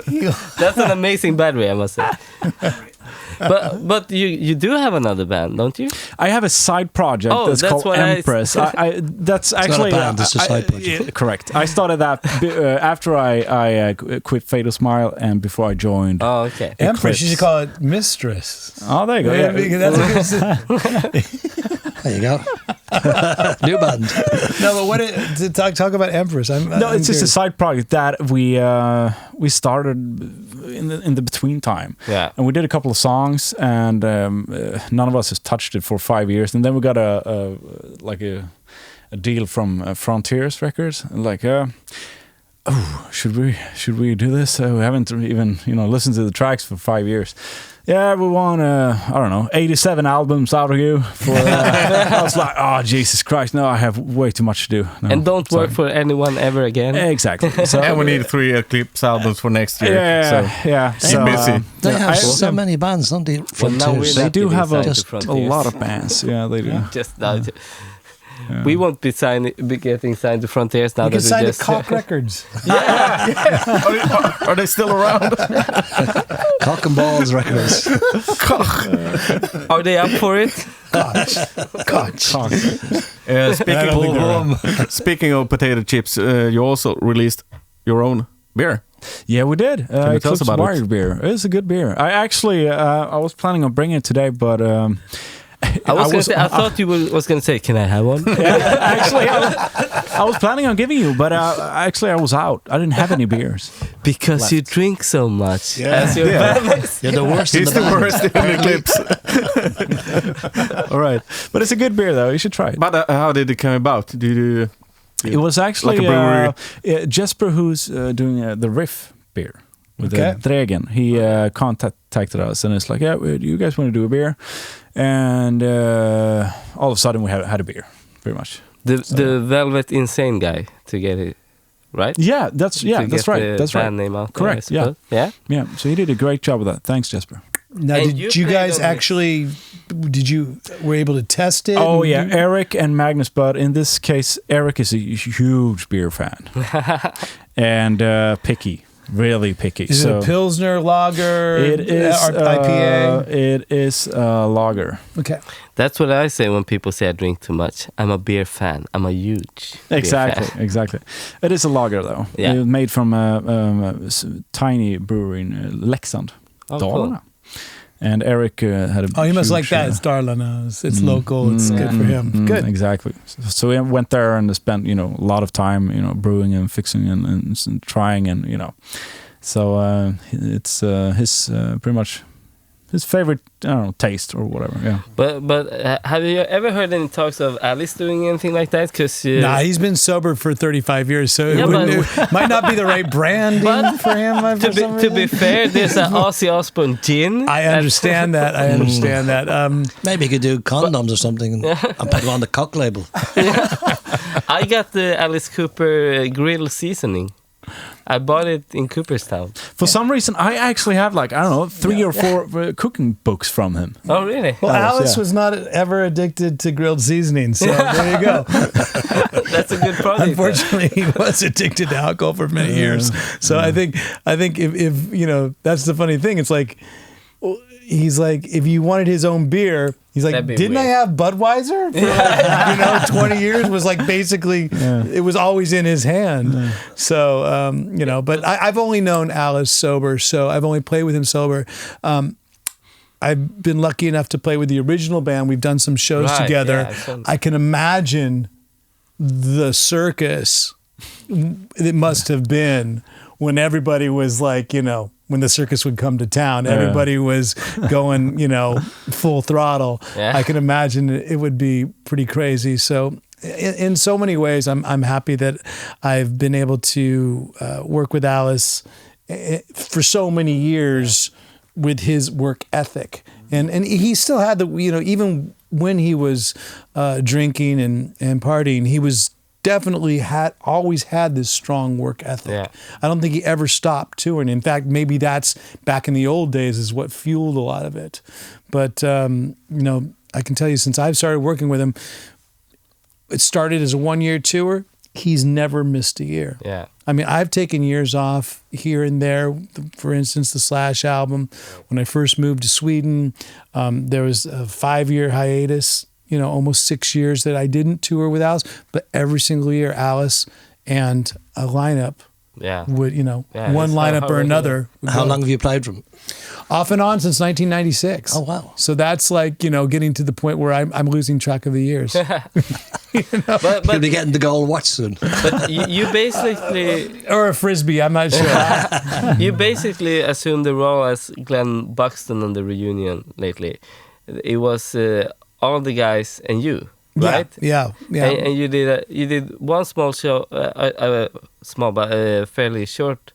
Speaker 1: working.
Speaker 4: That's an amazing battery, I must say. But you do have another band, don't you?
Speaker 3: I have a side project
Speaker 4: Oh,
Speaker 3: that's
Speaker 4: that's
Speaker 3: called
Speaker 4: what
Speaker 3: Empress. That's actually
Speaker 5: not a band, it's a side project.
Speaker 3: yeah, correct. I started that after I quit Fatal Smile and before I joined.
Speaker 4: Oh, okay.
Speaker 1: Empress, you should call it Mistress.
Speaker 3: Oh, there you go.
Speaker 1: Yeah,
Speaker 3: Yeah.
Speaker 1: because that's a good,
Speaker 5: There you go. New band.
Speaker 1: no, but talk about Empress.
Speaker 3: No,
Speaker 1: I'm
Speaker 3: it's just a
Speaker 1: curious.
Speaker 3: side project that we started in the between time.
Speaker 4: Yeah.
Speaker 3: And we did a couple of songs, and none of us has touched it for 5 years. And then we got a deal from Frontiers Records, like, should we do this? We haven't even listened to the tracks for 5 years. Yeah, we want 87 albums out of you. For I was like, oh Jesus Christ! No, I have way too much to do. No,
Speaker 4: And don't work
Speaker 3: sorry.
Speaker 4: for anyone ever again.
Speaker 3: Exactly. So,
Speaker 2: And we need 3 Eclipse albums for next year.
Speaker 3: yeah,
Speaker 2: So
Speaker 3: yeah.
Speaker 2: keep busy.
Speaker 5: They have
Speaker 3: I-
Speaker 5: so many bands, don't they?
Speaker 4: Well, now
Speaker 5: Frontiers.
Speaker 3: They do
Speaker 4: Lucky
Speaker 3: have
Speaker 4: they
Speaker 3: a
Speaker 4: signed to Frontiers.
Speaker 3: lot of bands. Yeah, they do.
Speaker 4: Just now. We won't be getting signed to Frontiers now
Speaker 1: You can
Speaker 4: that
Speaker 1: sign
Speaker 4: we
Speaker 1: to
Speaker 4: just
Speaker 1: Cock Records.
Speaker 2: Are they still around?
Speaker 5: Cock and Balls Records.
Speaker 4: Are they up for it?
Speaker 1: Koch.
Speaker 2: Speaking of potato chips, you also released your own beer.
Speaker 3: Yeah, we did.
Speaker 2: you tell us
Speaker 3: Eclipse
Speaker 2: about it?
Speaker 3: Wired beer. It's a good beer. I actually, I was planning on bringing it today, but
Speaker 4: I thought you was going to say, "Can I have one?"
Speaker 3: actually, I was planning on giving you, but I was out. I didn't have any beers.
Speaker 4: Because you drink so much.
Speaker 5: Yeah.
Speaker 4: As your band.
Speaker 5: You're the worst in
Speaker 2: He's
Speaker 5: the
Speaker 2: the
Speaker 5: band.
Speaker 2: worst in Eclipse.
Speaker 3: All right, but it's a good beer though. You should try it.
Speaker 2: But how did it come about? Did you?
Speaker 3: It was actually
Speaker 2: Like a brewery.
Speaker 3: Jesper who's doing the Riff beer with
Speaker 1: Okay.
Speaker 3: Dregen. He contacted us and it's like, yeah, you guys want to do a beer? And all of a sudden we had a beer, pretty much.
Speaker 4: The Velvet Insane guy to get it, right?
Speaker 3: Yeah, that's
Speaker 4: To get
Speaker 3: right.
Speaker 4: the
Speaker 3: That's right.
Speaker 4: band name out
Speaker 3: Correct,
Speaker 4: there, I suppose. Yeah.
Speaker 3: Yeah, so he did a great job with that. Thanks, Jesper.
Speaker 1: Now,
Speaker 4: And
Speaker 1: did
Speaker 4: you
Speaker 1: you
Speaker 4: played
Speaker 1: guys
Speaker 4: on this.
Speaker 1: actually? Were able to test it?
Speaker 3: Oh
Speaker 1: and
Speaker 3: yeah,
Speaker 1: do-
Speaker 3: Eric and Magnus, but in this case, Eric is a huge beer fan and picky, really picky.
Speaker 1: Is it a Pilsner lager?
Speaker 3: It is
Speaker 1: IPA.
Speaker 3: It is lager.
Speaker 1: Okay.
Speaker 4: That's what I say when people say I drink too much. I'm a beer fan. I'm a huge beer fan.
Speaker 3: Exactly. It is a lager though.
Speaker 4: Yeah.
Speaker 3: Made from a tiny brewery in Leksand,
Speaker 4: Oh,
Speaker 3: Dalarna. And Eric had a.
Speaker 1: Oh, you must
Speaker 3: huge,
Speaker 1: like that. It's Dalarna. It's local. It's good for him. Good.
Speaker 3: Exactly. So we went there and spent a lot of time brewing and fixing and trying and so it's his pretty much his favorite taste or whatever. Yeah.
Speaker 4: But have you ever heard any talks of Alice doing anything like that? Because
Speaker 1: Nah, he's been sober for 35 years, so
Speaker 4: Yeah,
Speaker 1: it might not be the right branding
Speaker 4: But
Speaker 1: for him.
Speaker 4: to be fair, there's an Ozzy Osbourne gin.
Speaker 1: I understand that. I understand that.
Speaker 5: Maybe you could do condoms or something and put them on the cock label.
Speaker 4: I got the Alice Cooper grill seasoning. I bought it in Cooperstown.
Speaker 3: For some reason, I actually have 3 or 4 cooking books from him.
Speaker 4: Oh, really?
Speaker 1: Well, Alice
Speaker 3: yeah.
Speaker 1: was not ever addicted to grilled seasoning, so there you go.
Speaker 4: That's a good product.
Speaker 1: Unfortunately, he was addicted to alcohol for many years. So I think if that's the funny thing. It's like he's like, if you wanted his own beer, he's like,
Speaker 4: That'd be
Speaker 1: didn't I
Speaker 4: weird.
Speaker 1: have Budweiser for 20 years? Was like basically it was always in his hand. So but I've only known Alice sober, so I've only played with him sober. I've been lucky enough to play with the original band. We've done some shows
Speaker 4: Right,
Speaker 1: together.
Speaker 4: yeah,
Speaker 1: I can imagine the circus it must have been when everybody was like, when the circus would come to town, everybody was going, full throttle.
Speaker 4: Yeah.
Speaker 1: I can imagine it would be pretty crazy. So in so many ways, I'm happy that I've been able to work with Alice for so many years with his work ethic. And he still had even when he was drinking and partying, he was definitely always had this strong work ethic.
Speaker 4: Yeah.
Speaker 1: I don't think he ever stopped touring. In fact, maybe that's back in the old days is what fueled a lot of it. But I can tell you, since I've started working with him, it started as a 1-year tour. He's never missed a year.
Speaker 4: Yeah.
Speaker 1: I mean, I've taken years off here and there. For instance, the Slash album. When I first moved to Sweden, there was a 5-year hiatus, almost 6 years that I didn't tour with Alice. But every single year, Alice and a lineup would, one lineup or another.
Speaker 5: How long have you played from?
Speaker 1: Off and on since 1996.
Speaker 5: Oh, wow.
Speaker 1: So that's like, getting to the point where I'm losing track of the years.
Speaker 4: But
Speaker 5: You'll be getting the gold watch soon.
Speaker 4: But you basically...
Speaker 1: Or a Frisbee, I'm not sure.
Speaker 4: You basically assumed the role as Glenn Buxton on the reunion lately. It was all the guys and you, right?
Speaker 1: Yeah.
Speaker 4: And you did one small show, small but fairly short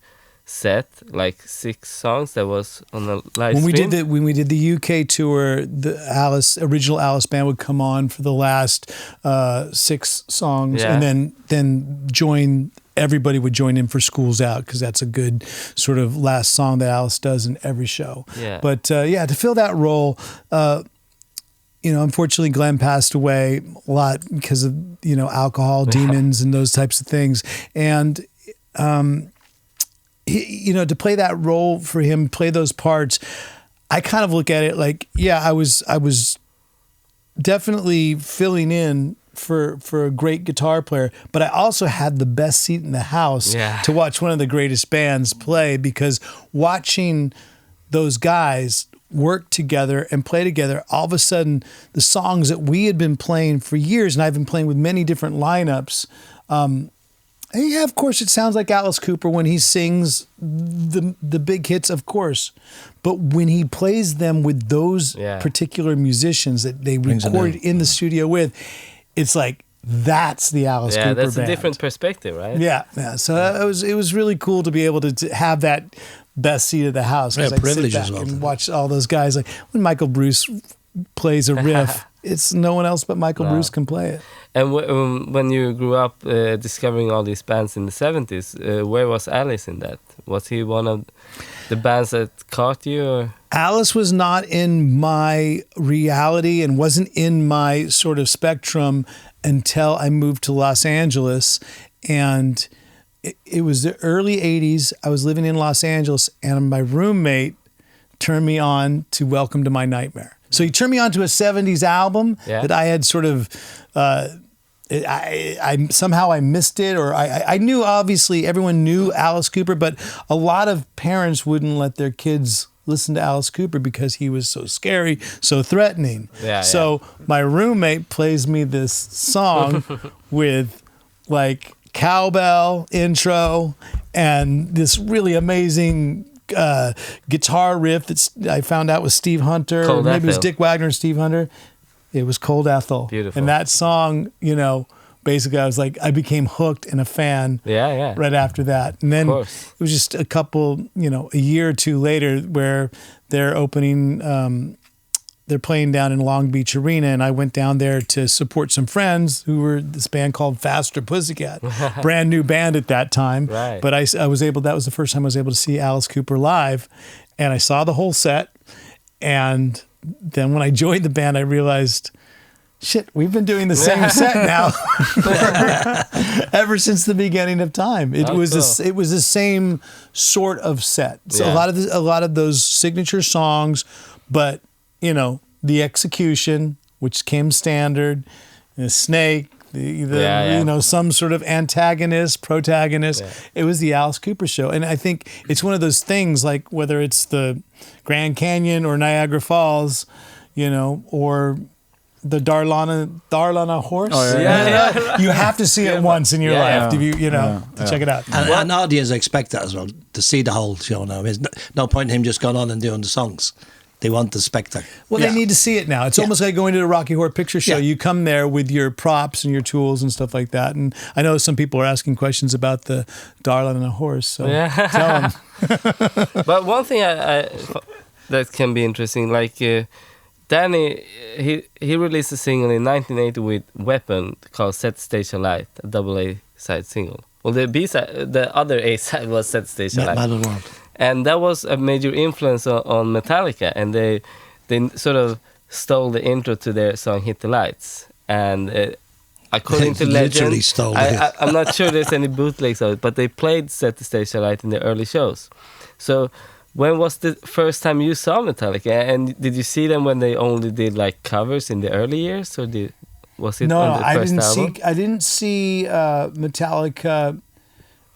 Speaker 4: set, like 6 songs that was on a live stream.
Speaker 1: When we did the UK tour, the original Alice band would come on for the last 6 songs, and then everybody would join in for School's Out, because that's a good sort of last song that Alice does in every show.
Speaker 4: Yeah.
Speaker 1: But to fill that role, unfortunately Glenn passed away a lot because of alcohol, demons, and those types of things, and to play that role for him, play those parts, I kind of look at it like, I was definitely filling in for a great guitar player, but I also had the best seat in the house to watch one of the greatest bands play, because watching those guys work together and play together, all of a sudden the songs that we had been playing for years, and I've been playing with many different lineups, and of course, it sounds like Alice Cooper when he sings the big hits, of course. But when he plays them with those particular musicians that they recorded in the studio with, it's like, that's the Alice Cooper
Speaker 4: band. Yeah, that's a
Speaker 1: band.
Speaker 4: Different perspective, right?
Speaker 1: Yeah. So it was really cool to be able to have that best seat of the house.
Speaker 5: Yeah, privilege
Speaker 1: sit
Speaker 5: as
Speaker 1: back
Speaker 5: well.
Speaker 1: and watch all those guys. Like when Michael Bruce plays a riff, it's no one else but Michael Bruce can play it.
Speaker 4: And when you grew up discovering all these bands in the 70s, where was Alice in that? Was he one of the bands that caught you? Or?
Speaker 1: Alice was not in my reality and wasn't in my sort of spectrum until I moved to Los Angeles. And it was the early 80s. I was living in Los Angeles, and my roommate turned me on to Welcome to My Nightmare. So he turned me on to a 70s album that I had sort of, I somehow I missed it, or I knew, obviously everyone knew Alice Cooper, but a lot of parents wouldn't let their kids listen to Alice Cooper because he was so scary, so threatening. So my roommate plays me this song with like cowbell intro and this really amazing guitar riff that I found out was Steve Hunter, or maybe it was Dick Wagner and Steve Hunter. It was Cold Ethel.
Speaker 4: Beautiful.
Speaker 1: And that song, basically I became hooked and a fan right after that. And then it was just a couple, a year or two later where they're opening, they're playing down in Long Beach Arena, and I went down there to support some friends who were this band called Faster Pussycat, brand new band at that time.
Speaker 4: Right.
Speaker 1: But I was able, that was the first time I was able to see Alice Cooper live, and I saw the whole set. And then when I joined the band, I realized, shit, we've been doing the same set now ever since the beginning of time. It was the same sort of set. So a lot of those signature songs, but the execution, which came standard, the snake, some sort of antagonist, protagonist. It was the Alice Cooper show. And I think it's one of those things, like whether it's the Grand Canyon or Niagara Falls, or the Darlana horse.
Speaker 5: Oh,
Speaker 1: you have to see it once in your life to check it out.
Speaker 5: And an audience expect that as well, to see the whole show now. There's no point in him just going on and doing the songs. They want the spectacle.
Speaker 1: Well, they need to see it now. It's almost like going to the Rocky Horror Picture Show. You come there with your props and your tools and stuff like that. And I know some people are asking questions about the Darlin and a horse. So tell them.
Speaker 4: But one thing I that can be interesting, like Danny, he released a single in 1980 with Weapon called Set Stage Alight, a double A-side single. Well, the B-side, the other A-side was Set Stage Alight.
Speaker 5: Mad World.
Speaker 4: And that was a major influence on Metallica, and they sort of stole the intro to their song "Hit the Lights." And according to
Speaker 5: Literally
Speaker 4: legend,
Speaker 5: stole it.
Speaker 4: I'm not sure there's any bootlegs of it, but they played Set the Stage Alight in the early shows. So when was the first time you saw Metallica? And did you see them when they only did like covers in the early years, or was it on the first album?
Speaker 1: I didn't see Metallica.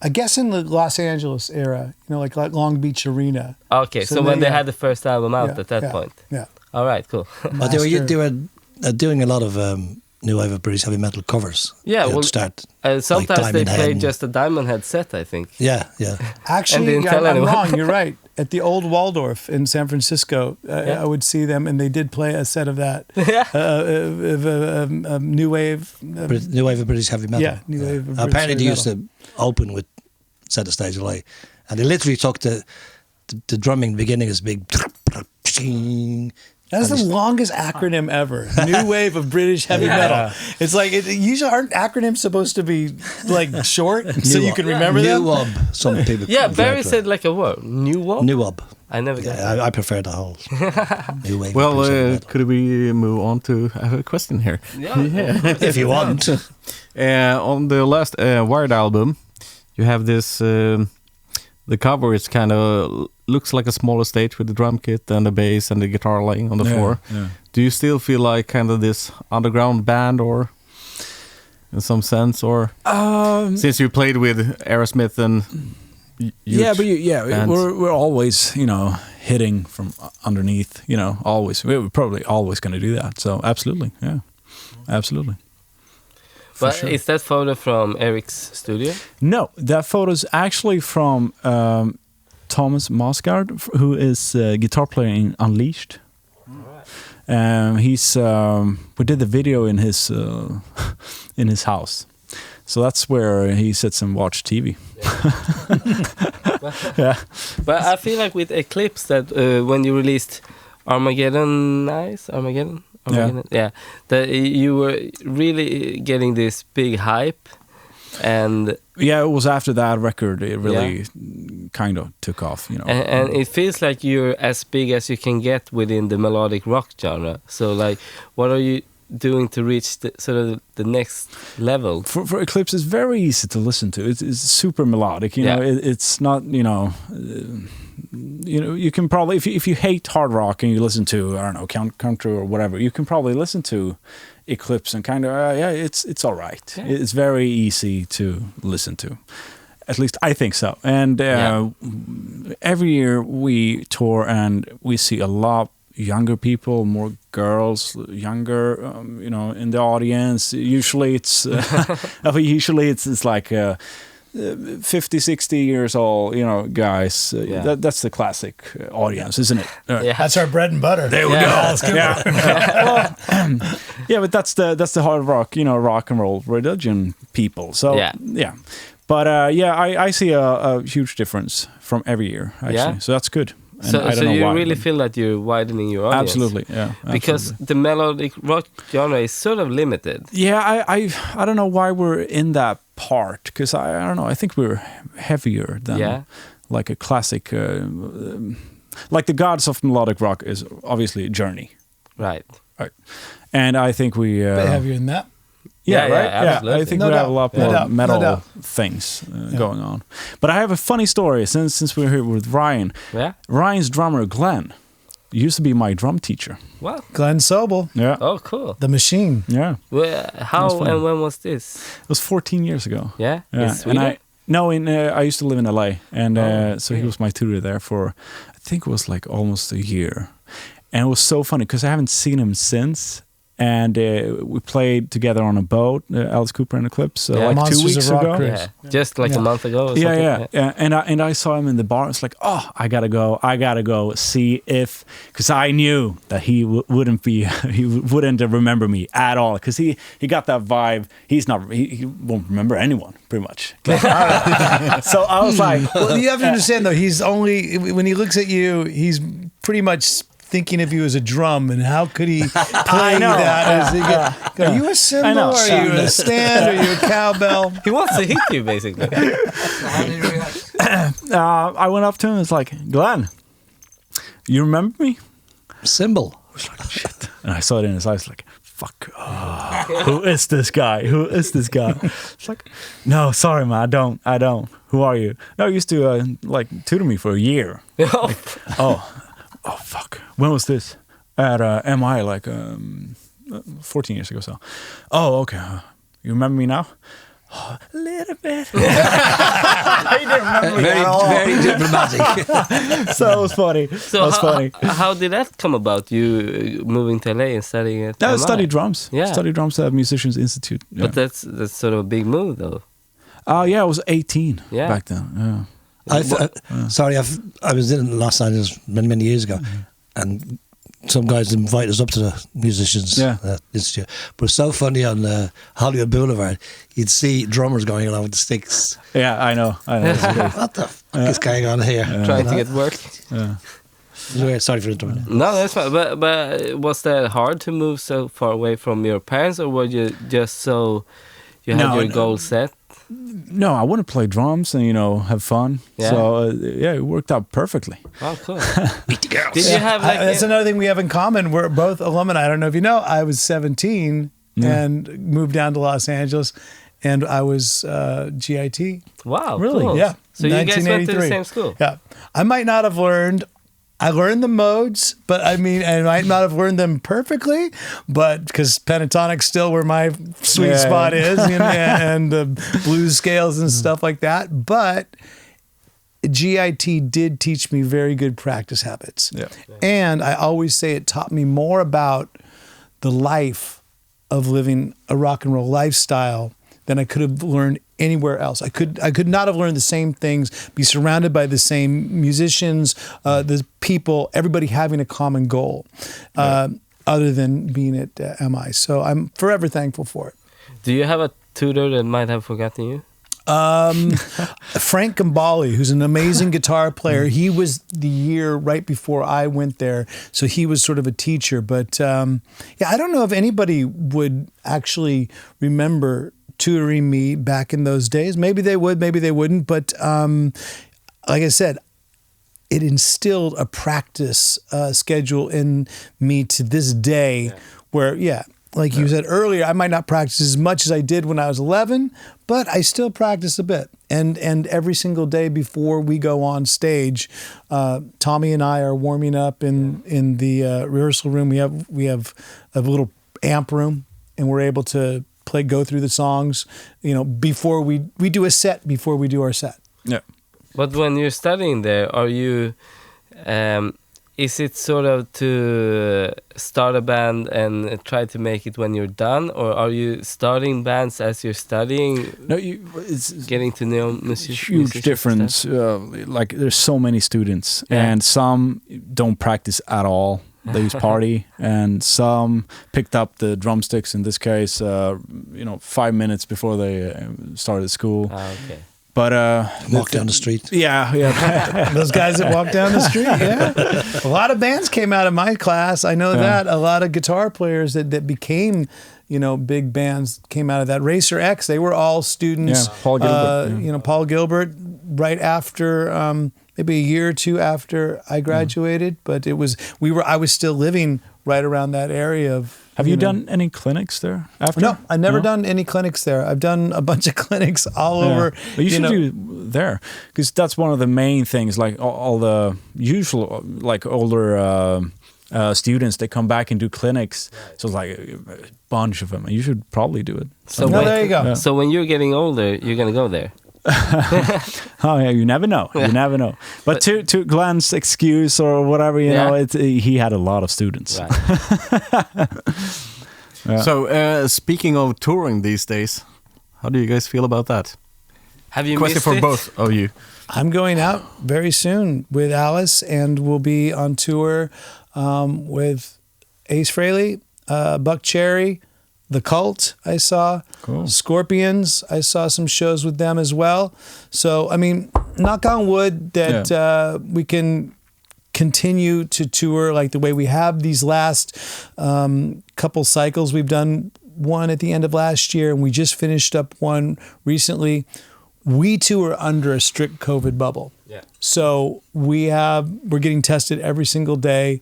Speaker 1: I guess in the Los Angeles era, like Long Beach Arena.
Speaker 4: Okay, so when they had the first album out at that point.
Speaker 1: Yeah.
Speaker 4: All right, cool.
Speaker 5: But they were doing a lot of new wave of British heavy metal covers.
Speaker 4: Yeah, well, sometimes
Speaker 5: like
Speaker 4: they
Speaker 5: Diamond
Speaker 4: played
Speaker 5: Head
Speaker 4: just a Diamond Head set, I think.
Speaker 5: Yeah.
Speaker 1: Actually,
Speaker 4: didn't tell
Speaker 1: I'm
Speaker 4: anyone.
Speaker 1: wrong. You're right. At the old Waldorf in San Francisco, I would see them, and they did play a set of that. New wave.
Speaker 5: New wave of British heavy metal.
Speaker 1: Yeah, new wave of British
Speaker 5: apparently they
Speaker 1: heavy
Speaker 5: used to open with Set the Stage Alight, and they literally took the drumming beginning as big.
Speaker 1: That's the longest acronym ever. New wave of British heavy metal. It's like usually aren't acronyms supposed to be like short so you can remember them?
Speaker 5: New wub. Some people.
Speaker 4: Yeah, Barry said like a word. New wub.
Speaker 5: New wub.
Speaker 4: I never got
Speaker 5: that. I prefer the whole new wave.
Speaker 2: Well, could we move on to a question here?
Speaker 4: Yeah.
Speaker 5: If you want.
Speaker 2: On the last Wired album, you have this. The cover is kind of looks like a smaller stage with the drum kit and the bass and the guitar laying on the floor. Yeah. Do you still feel like kind of this underground band, or in some sense, or since you played with Aerosmith and
Speaker 3: we're always hitting from underneath, always. We're probably always going to do that. So absolutely, absolutely.
Speaker 4: But sure. Is that photo from Eric's studio?
Speaker 3: No, that photo is actually from Thomas Mosgard, who is a guitar player in Unleashed. He's we did the video in his house, so that's where he sits and watches TV.
Speaker 4: Yeah. But I feel like with Eclipse that when you released Armageddon, that you were really getting this big hype, and
Speaker 3: it was after that record it really kind of took off,
Speaker 4: and it feels like you're as big as you can get within the melodic rock genre. So like, what are you doing to reach the next level?
Speaker 3: For Eclipse, it's very easy to listen to. It's super melodic, it's not, you can probably, if you hate hard rock and you listen to, I don't know, country or whatever, you can probably listen to Eclipse and kind of, it's all right. Yeah. It's very easy to listen to. At least I think so. And every year we tour and we see a lot younger people, more girls, younger, in the audience. Usually it's like 50, 60 years old, guys. That's the classic audience, isn't it?
Speaker 1: That's our bread and butter.
Speaker 3: There we go. But that's the hard rock, rock and roll religion people. So But I see a huge difference from every year, actually. Yeah. So that's good. And
Speaker 4: so you really feel that you're widening your audience?
Speaker 3: Absolutely, yeah.
Speaker 4: Because the melodic rock genre is sort of limited.
Speaker 3: Yeah, I don't know why we're in that part, because I don't know, I think we're heavier than like a classic, like the gods of melodic rock is obviously Journey.
Speaker 4: Right.
Speaker 3: And I think we...
Speaker 1: a bit heavier than that.
Speaker 3: Yeah, right. Absolutely. I think we have a lot more metal things going on. But I have a funny story since we're here with Ryan.
Speaker 4: Yeah.
Speaker 3: Ryan's drummer Glenn used to be my drum teacher.
Speaker 4: Wow.
Speaker 1: Glenn Sobel.
Speaker 3: Yeah.
Speaker 4: Oh, cool.
Speaker 1: The Machine.
Speaker 3: Yeah.
Speaker 4: Well, how and when was this?
Speaker 3: It was 14 years ago.
Speaker 4: Yeah. In Sweden?
Speaker 3: And I used to live in LA, and so he was my tutor there for, I think it was like almost a year, and it was so funny because I haven't seen him since. And we played together on a boat, Alice Cooper and Eclipse, like
Speaker 1: Monsters
Speaker 3: 2 weeks ago.
Speaker 4: Yeah. Just like a month ago or something.
Speaker 3: Yeah. And I saw him in the bar. It's like, I gotta go see if, because I knew that he wouldn't remember me at all, because he got that vibe. He won't remember anyone, pretty much. So I was like,
Speaker 1: well, you have to understand though, he's only, when he looks at you, he's pretty much thinking of you as a drum, and how could he play that? Are you a cymbal? Are you a stand? Are you a cowbell?
Speaker 4: He wants to hit you, basically.
Speaker 5: How did you react?
Speaker 3: I went up to him and was like, Glenn, you remember me?
Speaker 5: Cymbal.
Speaker 3: I was like, shit. And I saw it in his eyes like, fuck, who is this guy? Who is this guy? It's like, no, sorry, man, I don't. Who are you? No, he used to like tutor me for a year. Like, oh, fuck. When was this? At MI, like 14 years ago. So, oh, okay. You remember me now? A little bit. I didn't remember me at all.
Speaker 5: Very diplomatic.
Speaker 3: So it was funny.
Speaker 4: So how did that come about? You moving to LA and studying at
Speaker 3: I
Speaker 4: MI?
Speaker 3: studied drums.
Speaker 4: Yeah.
Speaker 3: Studied drums at Musicians Institute. Yeah.
Speaker 4: But that's sort of a big move, though.
Speaker 3: Yeah, I was 18
Speaker 4: Yeah.
Speaker 3: back then. Yeah.
Speaker 5: Sorry, I was in Los Angeles many years ago, and some guys invited us up to the Musicians Institute. But it's so funny on Hollywood Boulevard, you'd see drummers going along with the sticks.
Speaker 3: Yeah, I know.
Speaker 5: What the fuck is going on here?
Speaker 4: Trying to get work.
Speaker 5: Yeah. Sorry for interrupting.
Speaker 4: No, that's fine. But was that hard to move so far away from your parents, or were you just so you had your goal set?
Speaker 3: No, I want to play drums and have fun.
Speaker 4: Yeah.
Speaker 3: So it worked out perfectly.
Speaker 4: Oh, cool.
Speaker 5: Meet the girls.
Speaker 4: Did you have like?
Speaker 1: That's another thing we have in common. We're both alumni. I don't know if you know. I was 17 and moved down to Los Angeles, and I was GIT.
Speaker 4: Wow,
Speaker 1: Really?
Speaker 4: cool.
Speaker 1: Yeah.
Speaker 4: So you guys went to the
Speaker 1: 1983.
Speaker 4: same school.
Speaker 1: Yeah. I might not have learned. I learned the modes, but I mean, I might not have learned them perfectly, but because pentatonic's still where my sweet spot is, and the blues scales and stuff like that. But GIT did teach me very good practice habits.
Speaker 3: Yeah.
Speaker 1: And I always say it taught me more about the life of living a rock and roll lifestyle than I could have learned anywhere else. I could not have learned the same things, be surrounded by the same musicians, the people, everybody having a common goal, other than being at MI. So I'm forever thankful for it.
Speaker 4: Do you have a tutor that might have forgotten you?
Speaker 1: Frank Gambale, who's an amazing guitar player. He was the year right before I went there, so he was sort of a teacher. But I don't know if anybody would actually remember tutoring me back in those days. Maybe they would, maybe they wouldn't. But like I said, it instilled a practice schedule in me to this day where, like you said earlier, I might not practice as much as I did when I was 11, but I still practice a bit. And every single day before we go on stage, Tommy and I are warming up in the rehearsal room. We have a little amp room, and we're able to go through the songs, before we do a set before we do our set.
Speaker 3: Yeah.
Speaker 4: But when you're studying there, are you? Is it sort of to start a band and try to make it when you're done, or are you starting bands as you're studying?
Speaker 3: No, it's
Speaker 4: getting to know musicians.
Speaker 3: Huge difference. Like there's so many students, and some don't practice at all. They use party, and some picked up the drumsticks. In this case, 5 minutes before they started school.
Speaker 4: Okay.
Speaker 5: But walk down the street.
Speaker 3: Yeah.
Speaker 1: Those guys that walk down the street. Yeah, a lot of bands came out of my class. I know that a lot of guitar players that became, big bands came out of that. Racer X, they were all students.
Speaker 3: Yeah, Paul Gilbert.
Speaker 1: Paul Gilbert, right after. Maybe a year or two after I graduated, but I was still living right around that area of.
Speaker 3: Have you done any clinics there after?
Speaker 1: No, I've never done any clinics there. I've done a bunch of clinics all over.
Speaker 3: But you should do there, because that's one of the main things. Like all the usual, like older students, they come back and do clinics. Right. So it's like a bunch of them. You should probably do it.
Speaker 4: So
Speaker 1: there you go.
Speaker 4: Yeah. So when you're getting older, you're gonna go there.
Speaker 3: Oh yeah, you never know. You never know. But to Glenn's excuse or whatever, he had a lot of students.
Speaker 4: Right.
Speaker 2: So speaking of touring these days, how do you guys feel about that?
Speaker 4: Have you
Speaker 2: Question
Speaker 4: missed
Speaker 2: for
Speaker 4: it?
Speaker 2: both of you.
Speaker 1: I'm going out very soon with Alice, and we'll be on tour with Ace Frehley, Buck Cherry, The Cult, I saw.
Speaker 3: Cool.
Speaker 1: Scorpions, I saw some shows with them as well. So, I mean, knock on wood that we can continue to tour like the way we have these last couple cycles. We've done one at the end of last year, and we just finished up one recently. We tour under a strict COVID bubble.
Speaker 4: Yeah.
Speaker 1: So we're getting tested every single day.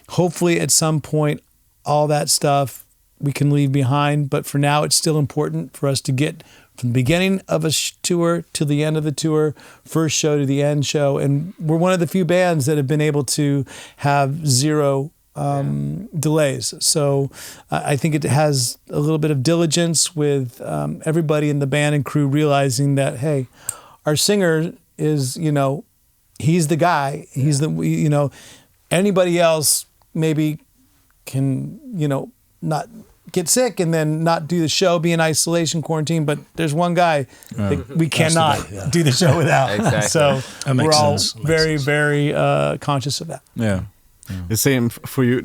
Speaker 1: Hopefully at some point, all that stuff we can leave behind. But for now, it's still important for us to get from the beginning of a tour to the end of the tour, first show to the end show. And we're one of the few bands that have been able to have zero delays. So I think it has a little bit of diligence with everybody in the band and crew realizing that, hey, our singer is, he's the guy. He's the, anybody else maybe can, not get sick and then not do the show, be in isolation, quarantine. But there's one guy that we cannot do the show without.
Speaker 4: Exactly.
Speaker 1: So we're all very,
Speaker 5: sense.
Speaker 1: very conscious of that.
Speaker 3: Yeah.
Speaker 2: The same for you.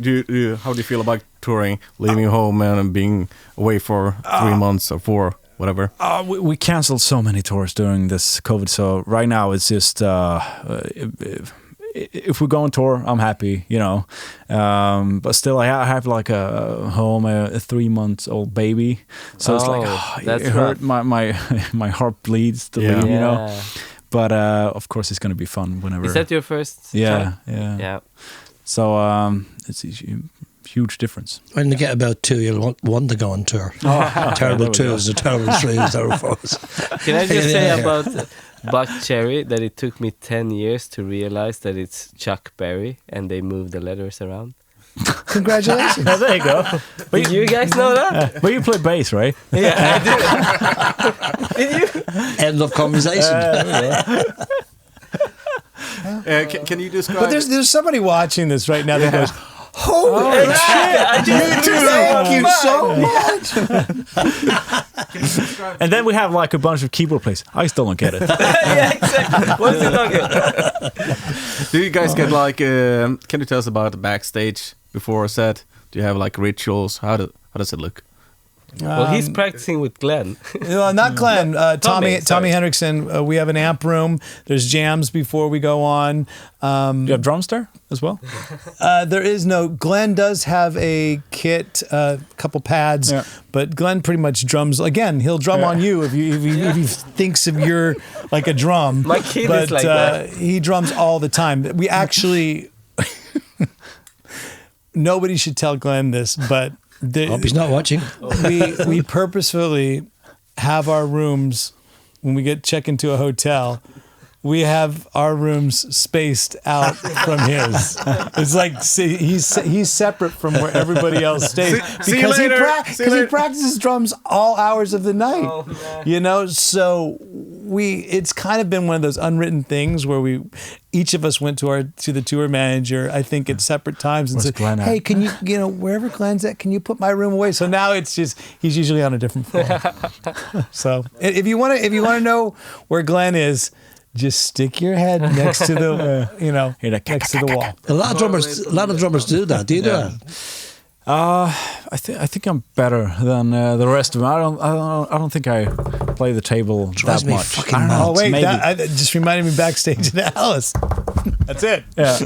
Speaker 2: How do you feel about touring, leaving home and being away for 3 months or 4, whatever?
Speaker 3: We canceled so many tours during this COVID. So right now it's just if we go on tour, I'm happy, but still I have like a home, a 3-month-old baby. So it's like, it hurt. My heart bleeds to leave, But of course it's going to be fun whenever.
Speaker 4: Is that your first time?
Speaker 3: Yeah. So it's a huge difference.
Speaker 5: When you get about 2, you'll want to go on tour. Terrible 2s, a terrible 3s, terrible 4s.
Speaker 4: Can I just say about Buck Cherry that it took me 10 years to realize that it's Chuck Berry and they moved the letters around?
Speaker 1: Congratulations.
Speaker 3: There you go.
Speaker 4: Did you guys know that?
Speaker 3: But you play bass, right?
Speaker 4: Yeah, I did. Did you?
Speaker 5: End of conversation.
Speaker 2: Can you describe?
Speaker 1: But there's somebody watching this right now that goes, holy shit!
Speaker 4: I just
Speaker 1: Thank you so much.
Speaker 3: And then we have like a bunch of keyboard players. I still don't get it.
Speaker 4: Yeah, exactly. What's it talking?
Speaker 2: Do you guys get like? Can you tell us about the backstage before a set? Do you have like rituals? How does it look?
Speaker 4: Well, he's practicing with Glenn.
Speaker 1: No, not Glenn. Tommy
Speaker 4: sorry.
Speaker 1: Henriksen. We have an amp room. There's jams before we go on.
Speaker 3: Do you have drums there as well?
Speaker 1: There is no. Glenn does have a kit, a couple pads, but Glenn pretty much drums. Again, he'll drum on you if he thinks of you're like a drum.
Speaker 4: My kid is like that.
Speaker 1: He drums all the time. We actually. Nobody should tell Glenn this, but.
Speaker 5: Hope he's not watching.
Speaker 1: We purposefully have our rooms when we check into a hotel. We have our rooms spaced out from his. It's like he's separate from where everybody else stays because he practices drums all hours of the night.
Speaker 4: Oh,
Speaker 1: So it's kind of been one of those unwritten things where each of us went to the tour manager, I think at separate times, and said,
Speaker 3: Glenn
Speaker 1: "Hey, can you wherever Glenn's at, can you put my room away?" So now it's just he's usually on a different floor. So if you want to know where Glenn is, just stick your head next to the next to the wall.
Speaker 5: A lot of drummers do that. Do you do that?
Speaker 3: I think I'm better than the rest of them. I don't think I play the table
Speaker 5: Drives
Speaker 3: that
Speaker 5: me
Speaker 3: much.
Speaker 5: fucking
Speaker 3: I don't
Speaker 5: mad.
Speaker 3: know,
Speaker 1: Oh wait,
Speaker 3: maybe.
Speaker 1: that just reminded me backstage at Alice. That's it.
Speaker 3: Yeah.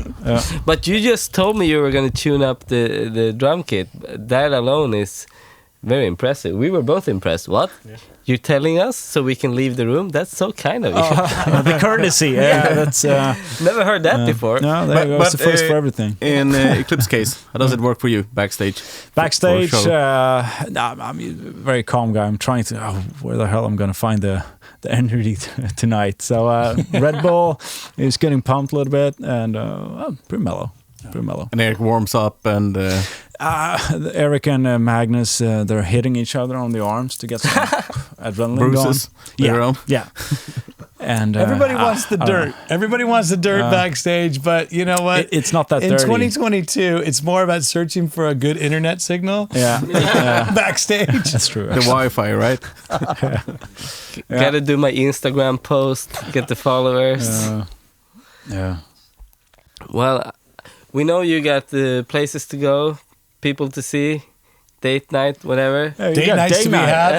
Speaker 4: But you just told me you were going to tune up the drum kit. That alone is very impressive. We were both impressed. What? Yeah. You're telling us so we can leave the room? That's so kind of you.
Speaker 3: The courtesy. Yeah, that's
Speaker 4: never heard that before.
Speaker 3: No, there you go. It's the first for everything.
Speaker 2: In Eclipse case, how does it work for you backstage?
Speaker 3: Backstage, I'm a very calm guy. I'm trying to where the hell I'm going to find the energy tonight. So Red Bull is getting pumped a little bit, and pretty mellow. Pretty mellow.
Speaker 2: And Eric warms up and...
Speaker 3: Eric and Magnus, they're hitting each other on the arms to get some adrenaline
Speaker 2: bruises.
Speaker 3: Going. Yeah. And
Speaker 1: everybody wants the dirt. Everybody wants the dirt backstage, but you know what?
Speaker 3: It's not that
Speaker 1: in
Speaker 3: dirty.
Speaker 1: 2022, it's more about searching for a good internet signal.
Speaker 3: Yeah.
Speaker 1: Backstage.
Speaker 3: That's true.
Speaker 2: The Wi-Fi, right?
Speaker 4: Gotta do my Instagram post, get the followers.
Speaker 3: Yeah.
Speaker 4: Well, we know you got the places to go, people to see, date night, whatever.
Speaker 1: Date nights to be had.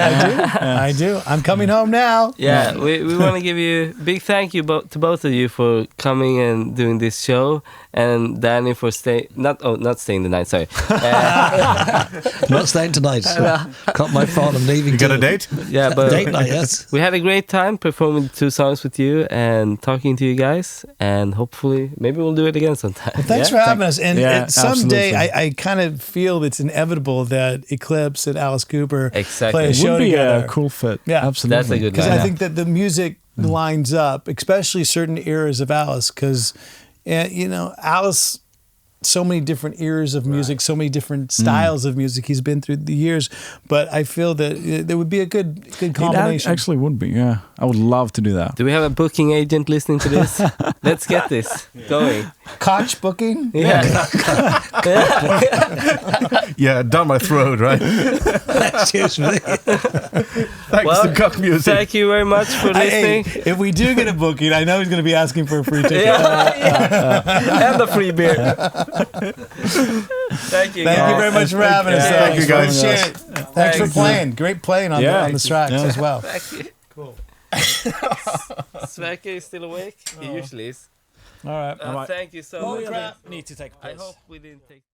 Speaker 1: I do. I'm coming home now.
Speaker 4: Yeah, we want to give you a big thank you to both of you for coming and doing this show, and Danny for not staying the night. Sorry,
Speaker 5: Not staying tonight. Cut my phone. I'm leaving.
Speaker 2: You got a date?
Speaker 4: Yeah, but
Speaker 5: Date night. Yes.
Speaker 4: we had a great time performing 2 songs with you and talking to you guys, and hopefully maybe we'll do it again sometime.
Speaker 1: Well, thanks for having us. And
Speaker 3: Yeah,
Speaker 1: someday
Speaker 3: absolutely.
Speaker 1: I kind of feel it's inevitable that Eclipse and Alice Cooper
Speaker 4: Exactly.
Speaker 1: play a
Speaker 3: It
Speaker 1: show
Speaker 3: would be
Speaker 1: together.
Speaker 3: a cool fit.
Speaker 1: Yeah.
Speaker 3: Absolutely.
Speaker 4: That's a good
Speaker 1: Because
Speaker 4: line.
Speaker 1: I think that the music lines up, especially certain eras of Alice. Because, you know, Alice, so many different eras of music, so many different styles of music he's been through the years. But I feel that there would be a good combination.
Speaker 3: It actually would be, yeah. I would love to do that.
Speaker 4: Do we have a booking agent listening to this? Let's get this going.
Speaker 1: Koch booking?
Speaker 4: Yeah.
Speaker 2: Yeah, down my throat, right?
Speaker 5: Excuse me.
Speaker 2: Thanks to cock music.
Speaker 4: Thank you very much for
Speaker 1: Hey,
Speaker 4: listening.
Speaker 1: if we do get a booking, I know he's going to be asking for a free ticket.
Speaker 4: And a free beer. Thank you.
Speaker 1: Thank
Speaker 4: guys.
Speaker 1: you very much for having us.
Speaker 2: Thank you, guys.
Speaker 1: Appreciate it. Thanks for playing. Great playing on the tracks as well.
Speaker 4: Thank you. Cool. Sverker is still awake. He usually is.
Speaker 1: All right.
Speaker 4: Thank you so much.
Speaker 3: Need to take a
Speaker 4: I
Speaker 3: piss.
Speaker 4: hope we didn't take